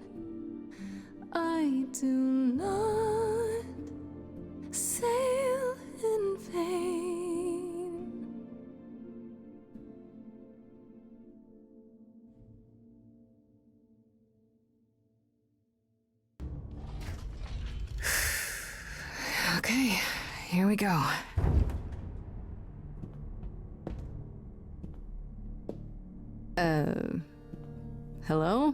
I do not sail in vain. Okay, here we go. Hello?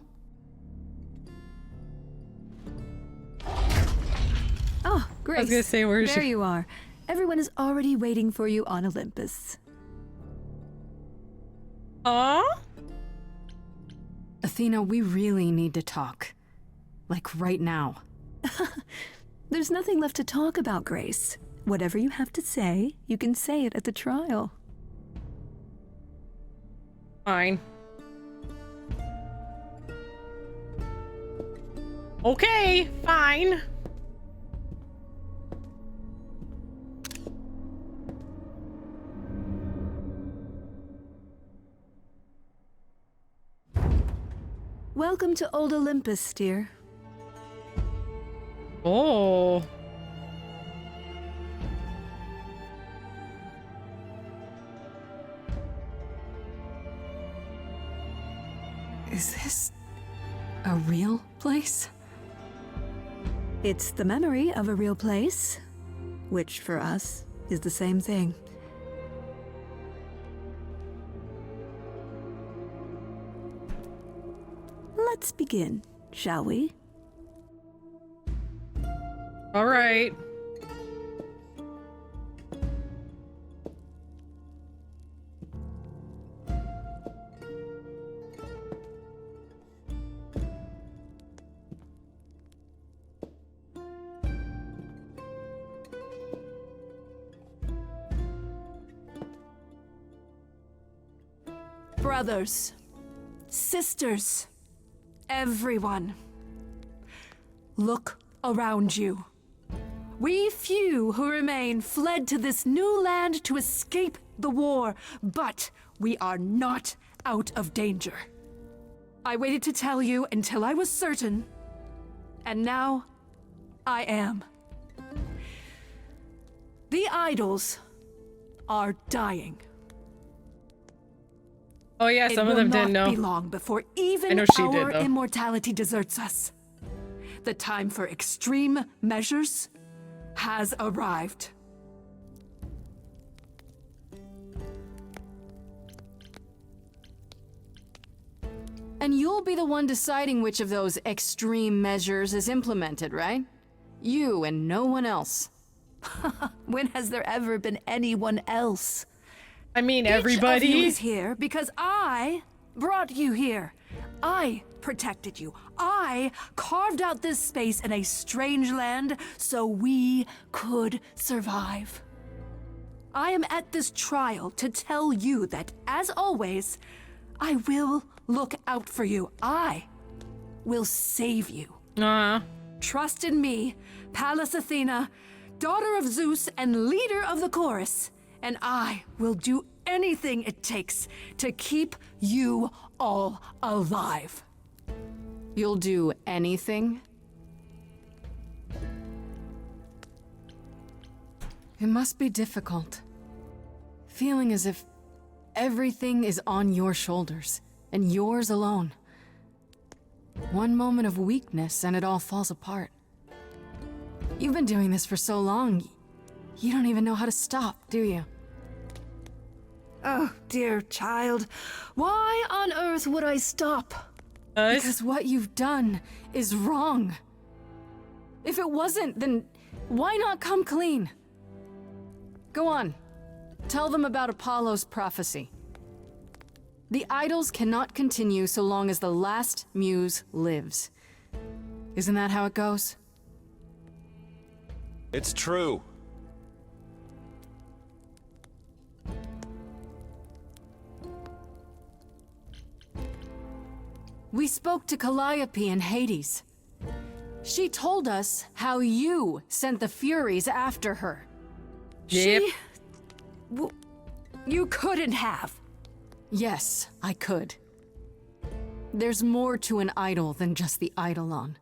Oh, Grace. I was gonna say, where is there she? you are. Everyone is already waiting for you on Olympus. Aw? Athena, we really need to talk. Like right now. There's nothing left to talk about, Grace. Whatever you have to say, you can say it at the trial. Fine. Okay, fine. Welcome to Old Olympus, dear. Oh. Is this a real place? It's the memory of a real place, which for us is the same thing. Let's begin, shall we? All right. Brothers, sisters, everyone, look around you. We few who remain fled to this new land to escape the war, but we are not out of danger. I waited to tell you until I was certain, and now I am. The idols are dying. Oh yeah, some of them didn't know. It will not be long before even I know she did, our though. immortality deserts us. The time for extreme measures has arrived. And you'll be the one deciding which of those extreme measures is implemented, right? You and no one else. When has there ever been anyone else? I mean, Each of everybody. you is here because I brought you here. I protected you. I carved out this space in a strange land so we could survive. I am at this trial to tell you that, as always, I will look out for you. I will save you. Trust in me, Pallas Athena, daughter of Zeus and leader of the chorus, and I will do anything it takes to keep you all alive. You'll do anything? It must be difficult. Feeling as if everything is on your shoulders, and yours alone. One moment of weakness and it all falls apart. You've been doing this for so long, you don't even know how to stop, do you? Oh, dear child, why on earth would I stop? Because what you've done is wrong. If it wasn't, then why not come clean? Go on, tell them about Apollo's prophecy. The idols cannot continue so long as the last muse lives. Isn't that how it goes? It's true. We spoke to Calliope in Hades. She told us how you sent the Furies after her. Yep. You couldn't have. Yes, I could. There's more to an idol than just the eidolon.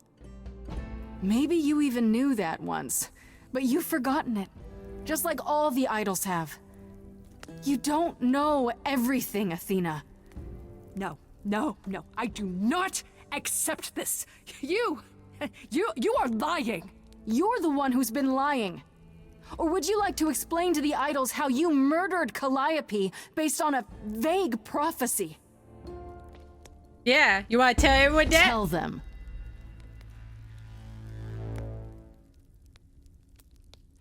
Maybe you even knew that once, but you've forgotten it, just like all the idols have. You don't know everything, Athena. No, I do not accept this. You are lying. You're the one who's been lying. Or would you like to explain to the idols how you murdered Calliope based on a vague prophecy? Yeah, you want to tell everyone that? Tell them.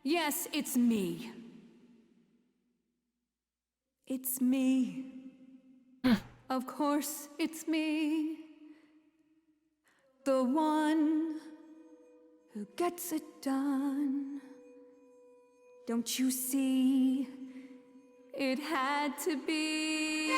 Yes, it's me. It's me. Of course, it's me. The one who gets it done. Don't you see? It had to be.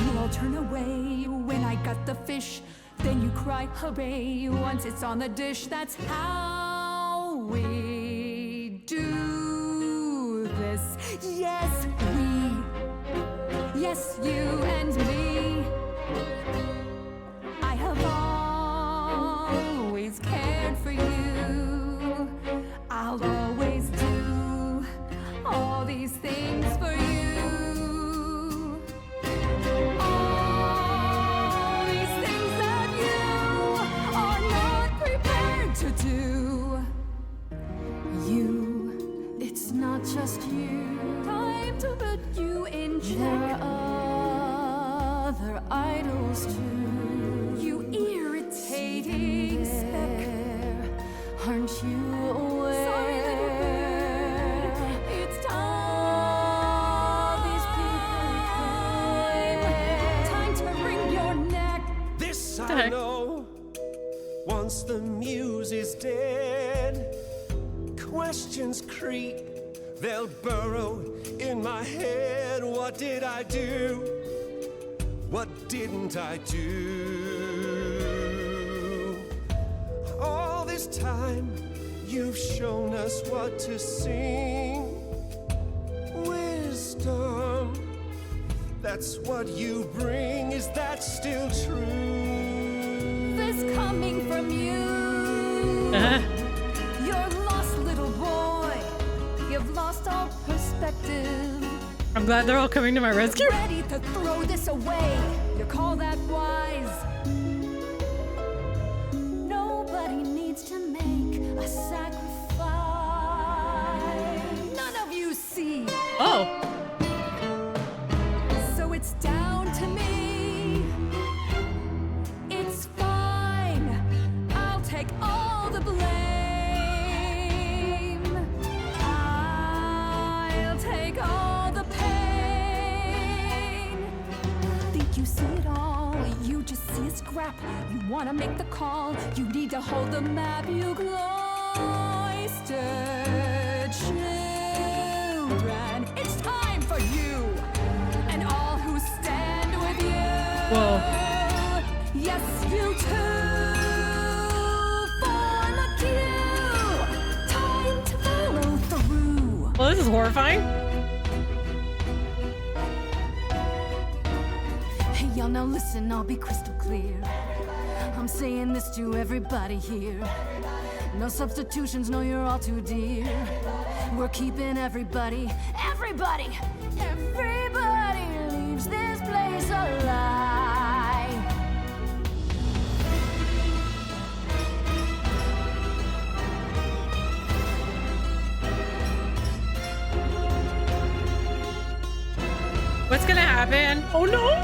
You all turn away when I got the fish. Then you cry, hooray, once it's on the dish. That's how we do this. Yes, we. Yes, you and me. I have always cared for you. I'll always do all these things for you. is dead. Questions creep, they'll burrow in my head. What did I do? What didn't I do? All this time, you've shown us what to sing. Wisdom, that's what you bring. Is that still true? This coming from you. You're lost, little boy. You've lost all perspective. I'm glad they're all coming to my rescue. Ready to throw this away. You call that wise? Nobody needs to make a sacrifice. None of you see. Oh. So it's down to me. It's fine. I'll take all the blame. I'll take all the pain. Think you see it all? You just see a scrap. You wanna make the call. You need to hold the map. You cloistered children. It's time for you and all who stand with you. Whoa. Yes, you too. Form a queue. Time to follow through. Well, this is horrifying. Hey, y'all, now listen, I'll be crystal clear. I'm saying this to everybody here. No substitutions, no, you're all too dear. We're keeping everybody leaves this place alive. What's gonna happen? Oh no!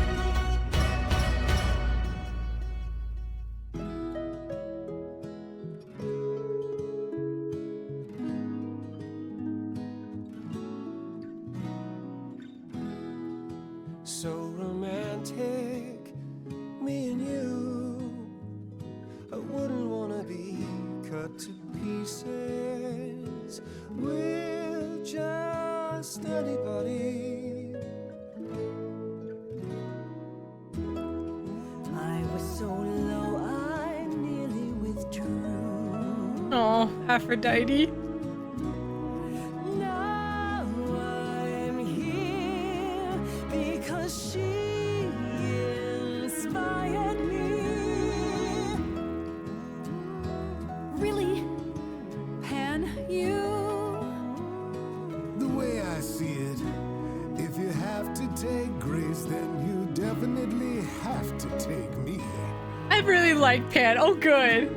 So romantic, me and you. I wouldn't wanna be cut to pieces. We're just anybody. I was so low, I nearly withdrew. Oh, Aphrodite. Now I'm here because she inspired me. Really? Pan, you? The way I see it, if you have to take Grace, then you definitely have to take me. I really like Pan. Oh, good.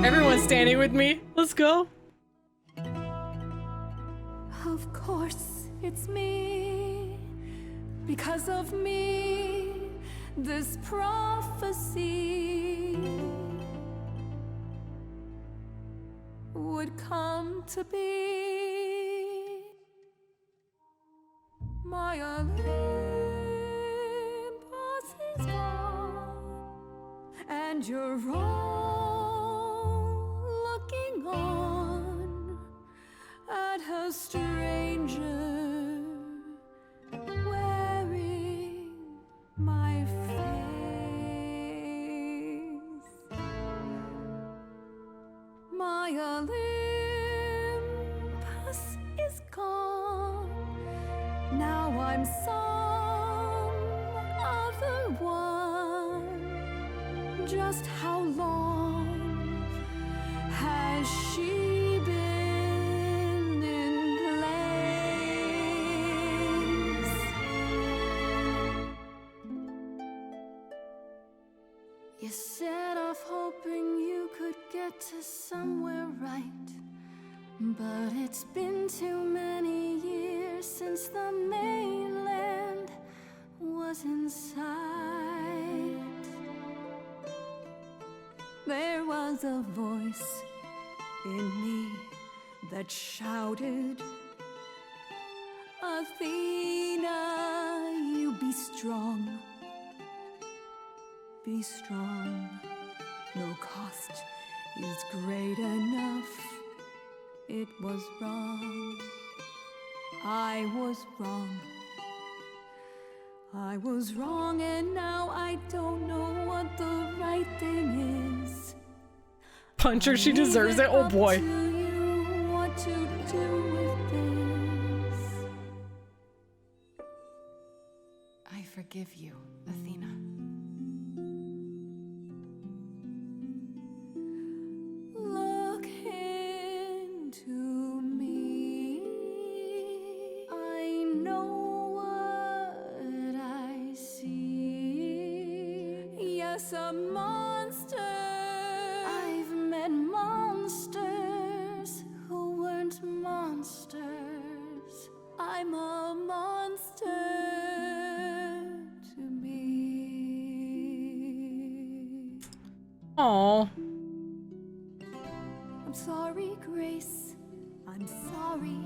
Everyone's standing with me. Let's go. Of course, it's me. Because of me, this prophecy would come to be. My Olympus is gone, and you're all looking on at a stranger wearing my face. My Olympus is gone. Now I'm some other one. Just how long has she been in place? You set off hoping you could get to somewhere right, but it's been too many years since the mainland was in sight. There was a voice in me that shouted, Athena, you be strong. Be strong. No cost is great enough. It was wrong. I was wrong. I was wrong, and now I don't know what the right thing is. Punch her, she deserves it. Oh boy. To you what to do with this. I forgive you, Athena. Look into me. I know what I see. Yes, a monster. I've met monsters who weren't monsters. I'm a monster to me. Aww. I'm sorry, Grace. I'm sorry,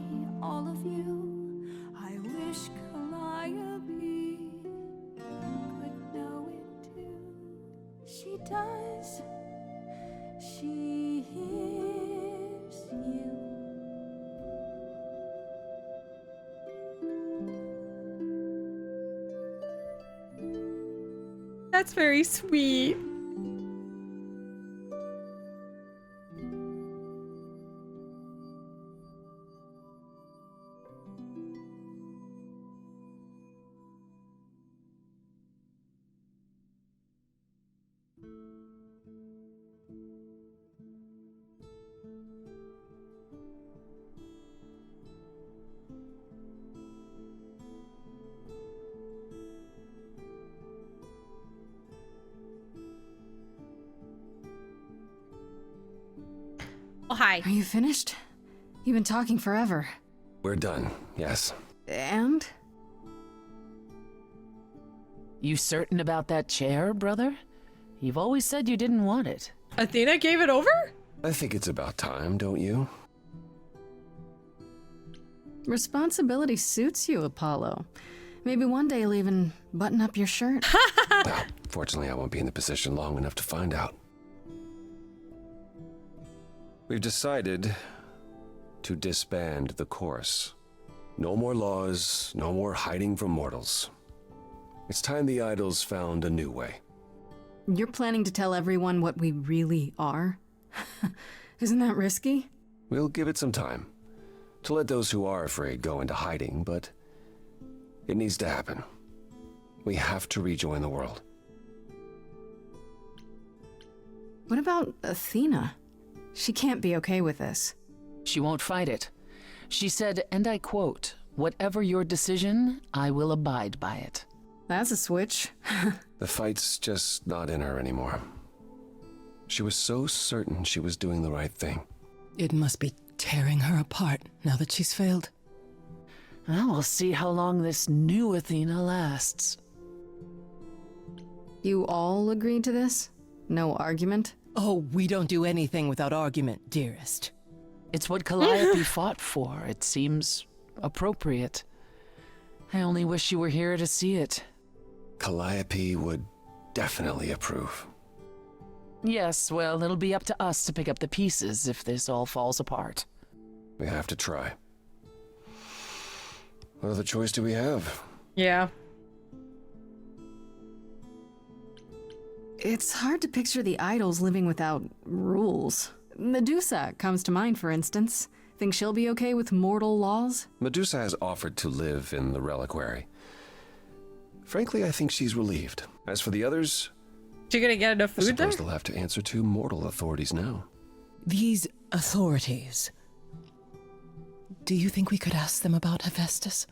all of you. I wish Calliope could know it too. She does. She hears you. That's very sweet. Oh, hi. Are you finished? You've been talking forever. We're done, yes. And? You certain about that chair, brother? You've always said you didn't want it. Athena gave it over? I think it's about time, don't you? Responsibility suits you, Apollo. Maybe one day you'll even button up your shirt. Well, fortunately, I won't be in the position long enough to find out. We've decided to disband the course. No more laws, no more hiding from mortals. It's time the idols found a new way. You're planning to tell everyone what we really are? Isn't that risky? We'll give it some time to let those who are afraid go into hiding, but it needs to happen. We have to rejoin the world. What about Athena? She can't be okay with this. She won't fight it. She said, and I quote, "Whatever your decision, I will abide by it." That's a switch. The fight's just not in her anymore. She was so certain she was doing the right thing. It must be tearing her apart now that she's failed. Well, we'll see how long this new Athena lasts. You all agreed to this? No argument? Oh, we don't do anything without argument, dearest. It's what Calliope fought for. It seems appropriate. I only wish you were here to see it. Calliope would definitely approve. Yes, well, it'll be up to us to pick up the pieces if this all falls apart. We have to try. What other choice do we have? Yeah. It's hard to picture the idols living without rules. Medusa comes to mind, for instance. Think she'll be okay with mortal laws? Medusa has offered to live in the reliquary. Frankly, I think she's relieved. As for the others, You gonna get enough I food there? suppose they'll have to answer to mortal authorities now. These authorities. Do you think we could ask them about Hephaestus?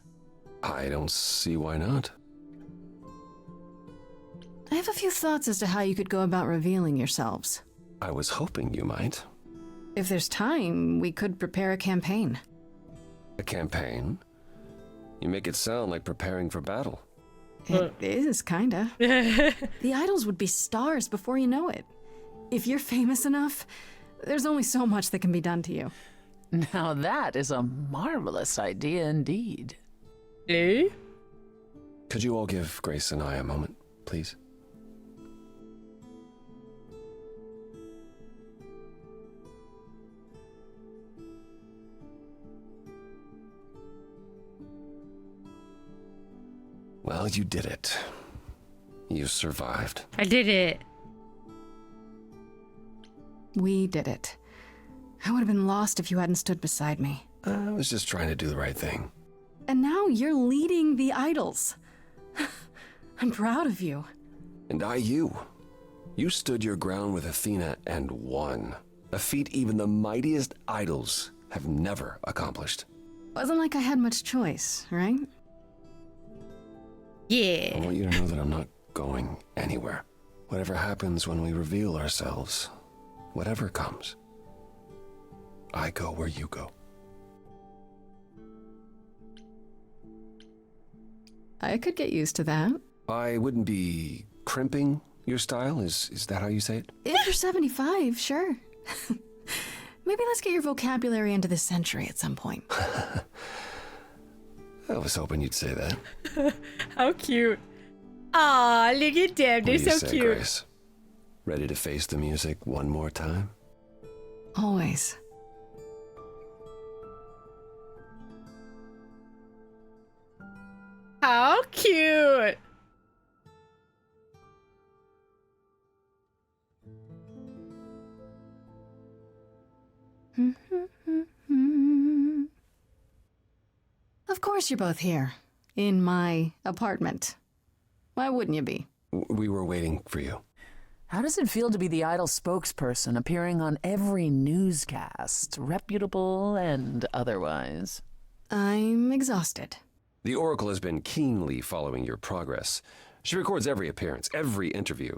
I don't see why not. I have a few thoughts as to how you could go about revealing yourselves. I was hoping you might. If there's time, we could prepare a campaign. A campaign? You make it sound like preparing for battle. It is, kinda. The idols would be stars before you know it. If you're famous enough, there's only so much that can be done to you. Now that is a marvelous idea indeed. Eh? Could you all give Grace and I a moment, please? Well, you did it. You survived. I did it. We did it. I would have been lost if you hadn't stood beside me. I was just trying to do the right thing. And now you're leading the idols. I'm proud of you. And you. You stood your ground with Athena and won. A feat even the mightiest idols have never accomplished. Wasn't like I had much choice, right? I Yeah. want you to know that I'm not going anywhere. Whatever happens when we reveal ourselves, whatever comes, I go where you go. I could get used to that. I wouldn't be crimping your style, is that how you say it? If you're 75, sure. Maybe let's get your vocabulary into this century at some point. I was hoping you'd say that. How cute. Aw, look at them. What They're do you so say, cute. Grace? Ready to face the music one more time? Always. How cute. Of course you're both here. In my apartment. Why wouldn't you be? We were waiting for you. How does it feel to be the idol spokesperson appearing on every newscast, reputable and otherwise? I'm exhausted. The Oracle has been keenly following your progress. She records every appearance, every interview.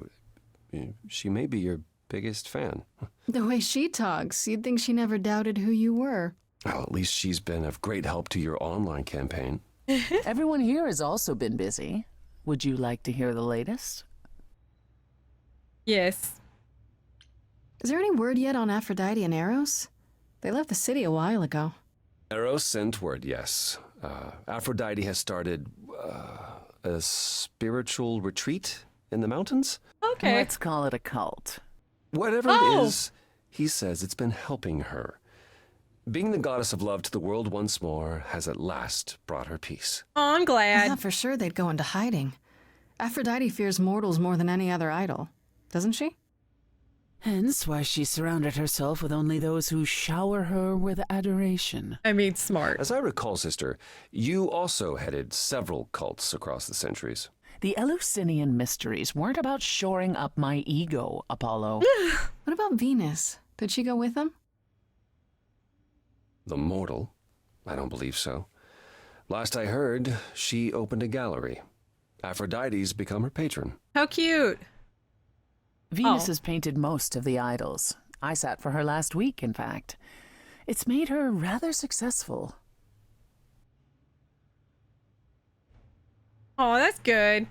She may be your biggest fan. The way she talks, you'd think she never doubted who you were. Well, at least she's been of great help to your online campaign. Everyone here has also been busy. Would you like to hear the latest? Yes. Is there any word yet on Aphrodite and Eros? They left the city a while ago. Eros sent word, yes. Aphrodite has started a spiritual retreat in the mountains? Okay. Let's call it a cult. Whatever Oh. it is, he says it's been helping her. Being the goddess of love to the world once more has at last brought her peace. Oh, I'm I glad. thought for sure they'd go into hiding. Aphrodite fears mortals more than any other idol, doesn't she? Hence why she surrounded herself with only those who shower her with adoration. I mean, smart. As I recall, sister, you also headed several cults across the centuries. The Eleusinian mysteries weren't about shoring up my ego, Apollo. What about Venus? Did she go with them? The mortal? I don't believe so. Last I heard, she opened a gallery. Aphrodite's become her patron. How cute. Venus Oh. has painted most of the idols. I sat for her last week, in fact. It's made her rather successful. Oh, that's good.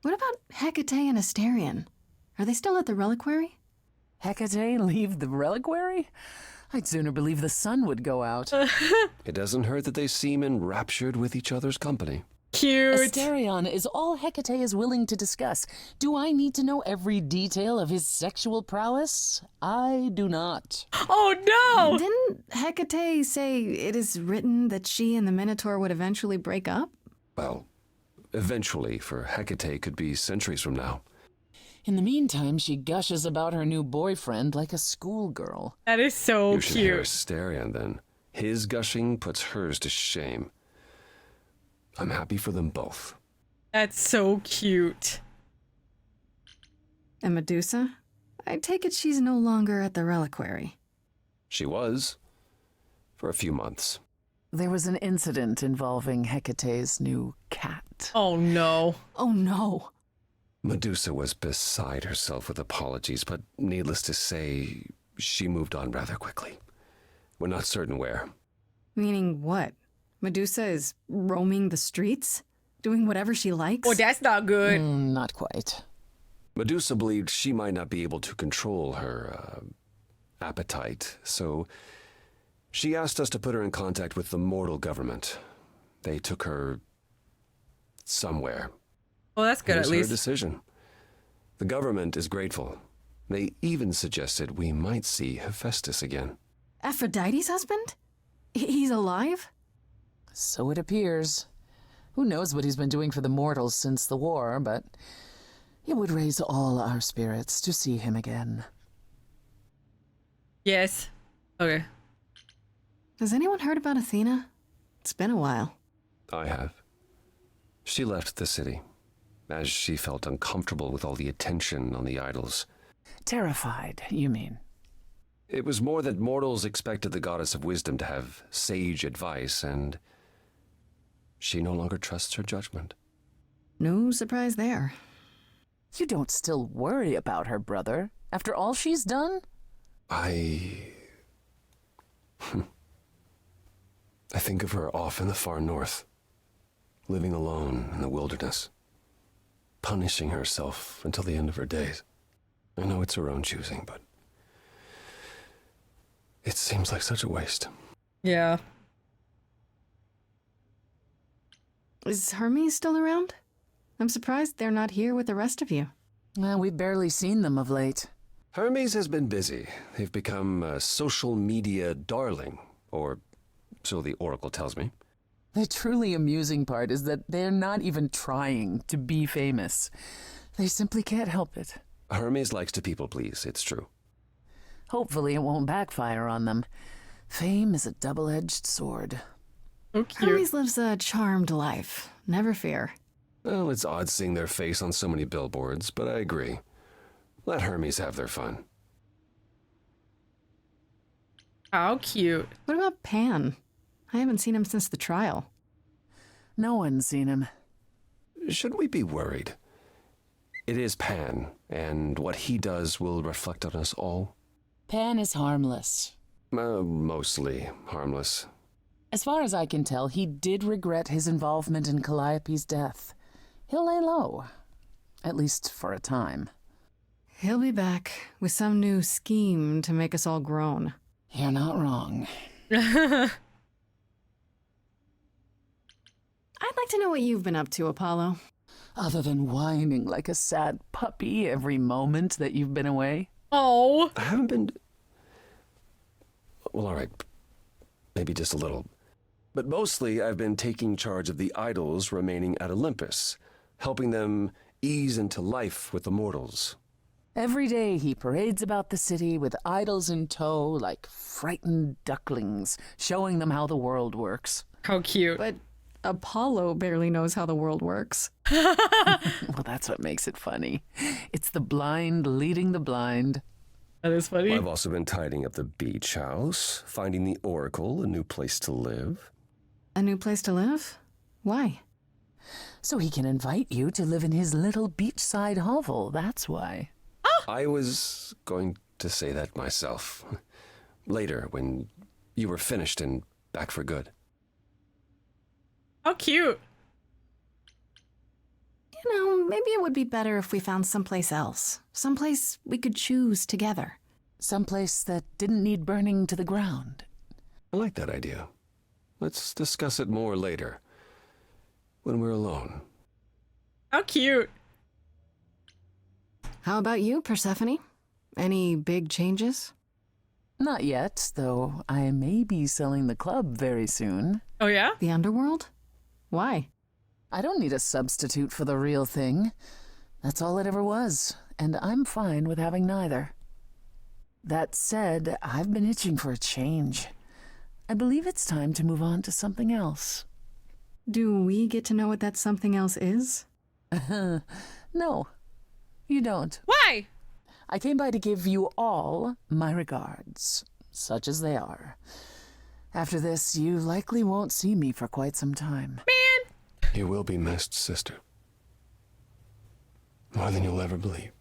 What about Hecate and Asterion? Are they still at the reliquary? Hecate leave the reliquary? I'd sooner believe the sun would go out. It doesn't hurt that they seem enraptured with each other's company. Cute. Asterion is all Hecate is willing to discuss. Do I need to know every detail of his sexual prowess? I do not. Oh, no. Didn't Hecate say it is written that she and the Minotaur would eventually break up? Well, eventually, for Hecate could be centuries from now. In the meantime, she gushes about her new boyfriend like a schoolgirl. That is so You should hear cute. Asterion, then. His gushing puts hers to shame. I'm happy for them both. That's so cute. And Medusa? I take it she's no longer at the reliquary. She was. For a few months. There was an incident involving Hecate's new cat. Oh, no. Oh no. Medusa was beside herself with apologies, but needless to say, she moved on rather quickly. We're not certain where. Meaning what? Medusa is roaming the streets? Doing whatever she likes? Oh, that's not good. Not quite. Medusa believed she might not be able to control her appetite, so she asked us to put her in contact with the mortal government. They took her somewhere. Well, that's good. It was At least her decision. The government is grateful. They even suggested we might see Hephaestus again. Aphrodite's husband? He's alive? So it appears. Who knows what he's been doing for the mortals since the war, but it would raise all our spirits to see him again. Yes. Okay. Has anyone heard about Athena? It's been a while. I have. She left the city, as she felt uncomfortable with all the attention on the idols. Terrified, you mean? It was more that mortals expected the goddess of wisdom to have sage advice, and she no longer trusts her judgment. No surprise there. You don't still worry about her, brother, after all she's done? I think of her off in the far north, living alone in the wilderness, punishing herself until the end of her days. I know it's her own choosing, but it seems like such a waste. Yeah. Is Hermes still around? I'm surprised they're not here with the rest of you. Well, we've barely seen them of late. Hermes has been busy. They've become a social media darling, or so the Oracle tells me. The truly amusing part is that they're not even trying to be famous. They simply can't help it. Hermes likes to people please, it's true. Hopefully it won't backfire on them. Fame is a double-edged sword. So cute. Hermes lives a charmed life. Never fear. Well, it's odd seeing their face on so many billboards, but I agree. Let Hermes have their fun. How cute. What about Pan? I haven't seen him since the trial. No one's seen him. Should we be worried? It is Pan, and what he does will reflect on us all. Pan is harmless. Mostly harmless. As far as I can tell, he did regret his involvement in Calliope's death. He'll lay low, at least for a time. He'll be back with some new scheme to make us all groan. You're not wrong. I'd like to know what you've been up to, Apollo. Other than whining like a sad puppy every moment that you've been away. Oh. I haven't been... Well, all right. Maybe just a little. But mostly I've been taking charge of the idols remaining at Olympus, helping them ease into life with the mortals. Every day he parades about the city with idols in tow like frightened ducklings, showing them how the world works. How cute. But Apollo barely knows how the world works. Well, that's what makes it funny. It's the blind leading the blind. That is funny. Well, I've also been tidying up the beach house, finding the Oracle, a new place to live. A new place to live? Why? So he can invite you to live in his little beachside hovel, that's why. I was going to say that myself. Later, when you were finished and back for good. How cute. You know, maybe it would be better if we found someplace else. Someplace we could choose together. Someplace that didn't need burning to the ground. I like that idea. Let's discuss it more later, when we're alone. How cute. How about you, Persephone? Any big changes? Not yet, though I may be selling the club very soon. Oh, yeah? The underworld? Why? I don't need a substitute for the real thing. That's all it ever was, and I'm fine with having neither. That said, I've been itching for a change. I believe it's time to move on to something else. Do we get to know what that something else is? No, you don't. Why? I came by to give you all my regards, such as they are. After this, you likely won't see me for quite some time. Man! You will be missed, sister. More than you'll ever believe.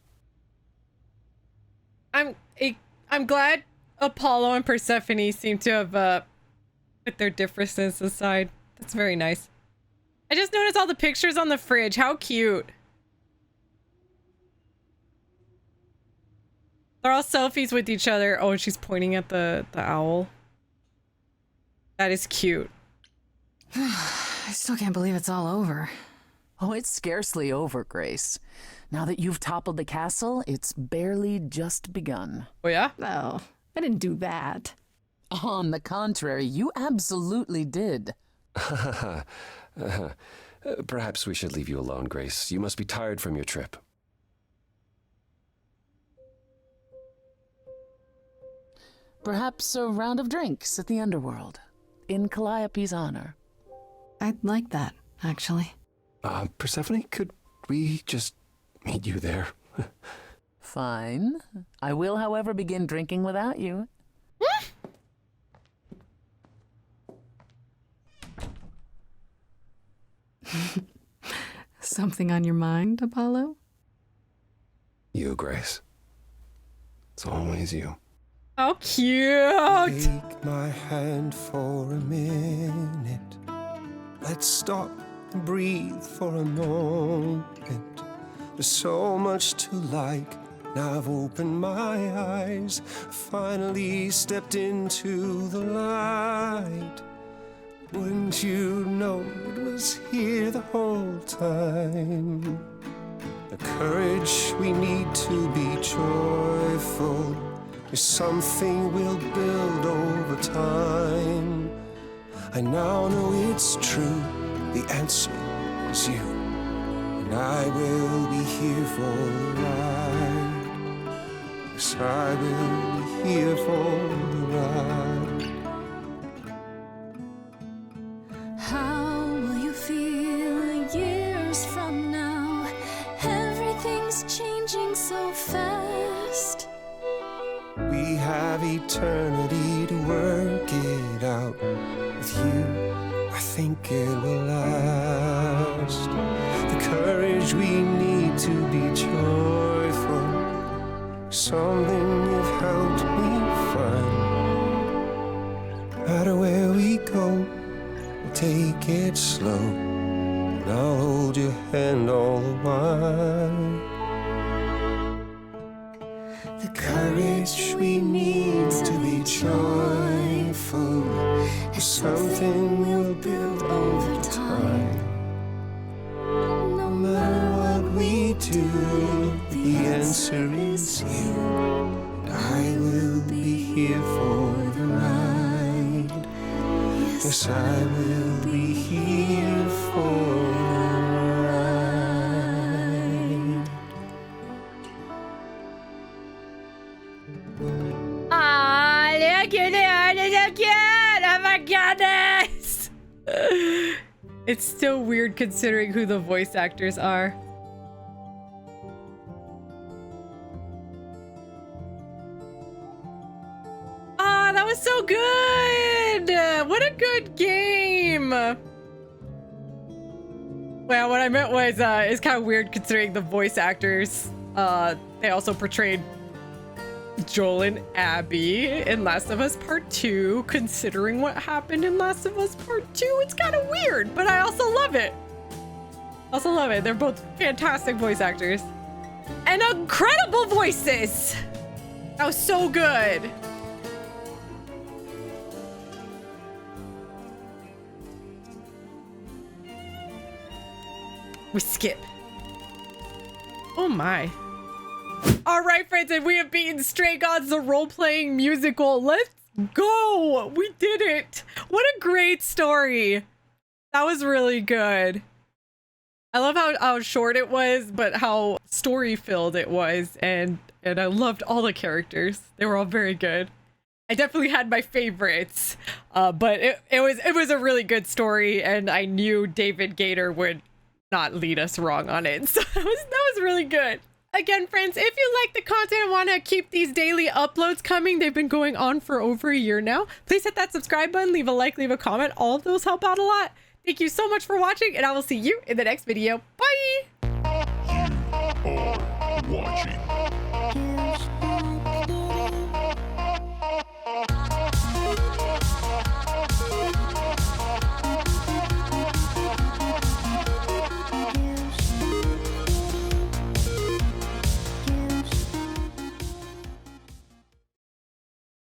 I'm glad Apollo and Persephone seem to have put their differences aside. That's very nice. I just noticed all the pictures on the fridge. How cute. They're all selfies with each other. Oh, and she's pointing at the owl. That is cute. I still can't believe it's all over. Oh, it's scarcely over, Grace. Now that you've toppled the castle, it's barely just begun. Oh, yeah? No, I didn't do that. On the contrary, you absolutely did. Perhaps we should leave you alone, Grace. You must be tired from your trip. Perhaps a round of drinks at the underworld, in Calliope's honor. I'd like that, actually. Persephone, could we just meet you there? Fine. I will, however, begin drinking without you. Something on your mind, Apollo? You, Grace. It's always you. How cute! Take my hand for a minute. Let's stop and breathe for a moment. There's so much to like. Now I've opened my eyes, finally stepped into the light. Wouldn't you know it was here the whole time? The courage we need to be joyful is something we'll build over time. I now know it's true, the answer is you. And I will be here for the ride. Yes, I will be here for the ride. How will you feel years from now? Everything's changing so fast. We have eternity to work it out. With you, I think it will last. The courage we need to be joyful, something you've helped me find. No matter where we go, we'll take it slow, and I'll hold your hand all the while. The courage we need to be joyful is something we'll build over time. No matter what we do, the answer is you. And I will be here for the ride. Yes, I will be here for the ride. Ah, look at it! Look at it! Oh my goodness! It's still weird considering who the voice actors are. Ah, that was so good! What a good game! Well, what I meant was, it's kind of weird considering the voice actors. They also portrayed Joel and Abby in Last of Us Part 2. Considering what happened in Last of Us Part 2, it's kind of weird, but I also love it. They're both fantastic voice actors. And incredible voices! That was so good. We skip. Oh my. All right, friends, and we have beaten Stray Gods, the role-playing musical. Let's go. We did it. What a great story. That was really good. I love how short it was, but how story-filled it was. And I loved all the characters. They were all very good. I definitely had my favorites, but it was a really good story, and I knew David Gator would not lead us wrong on it. So that was really good. Again, friends, if you like the content and want to keep these daily uploads coming, they've been going on for over a year now. Please hit that subscribe button, leave a like, leave a comment. All of those help out a lot. Thank you so much for watching, and I will see you in the next video. Bye.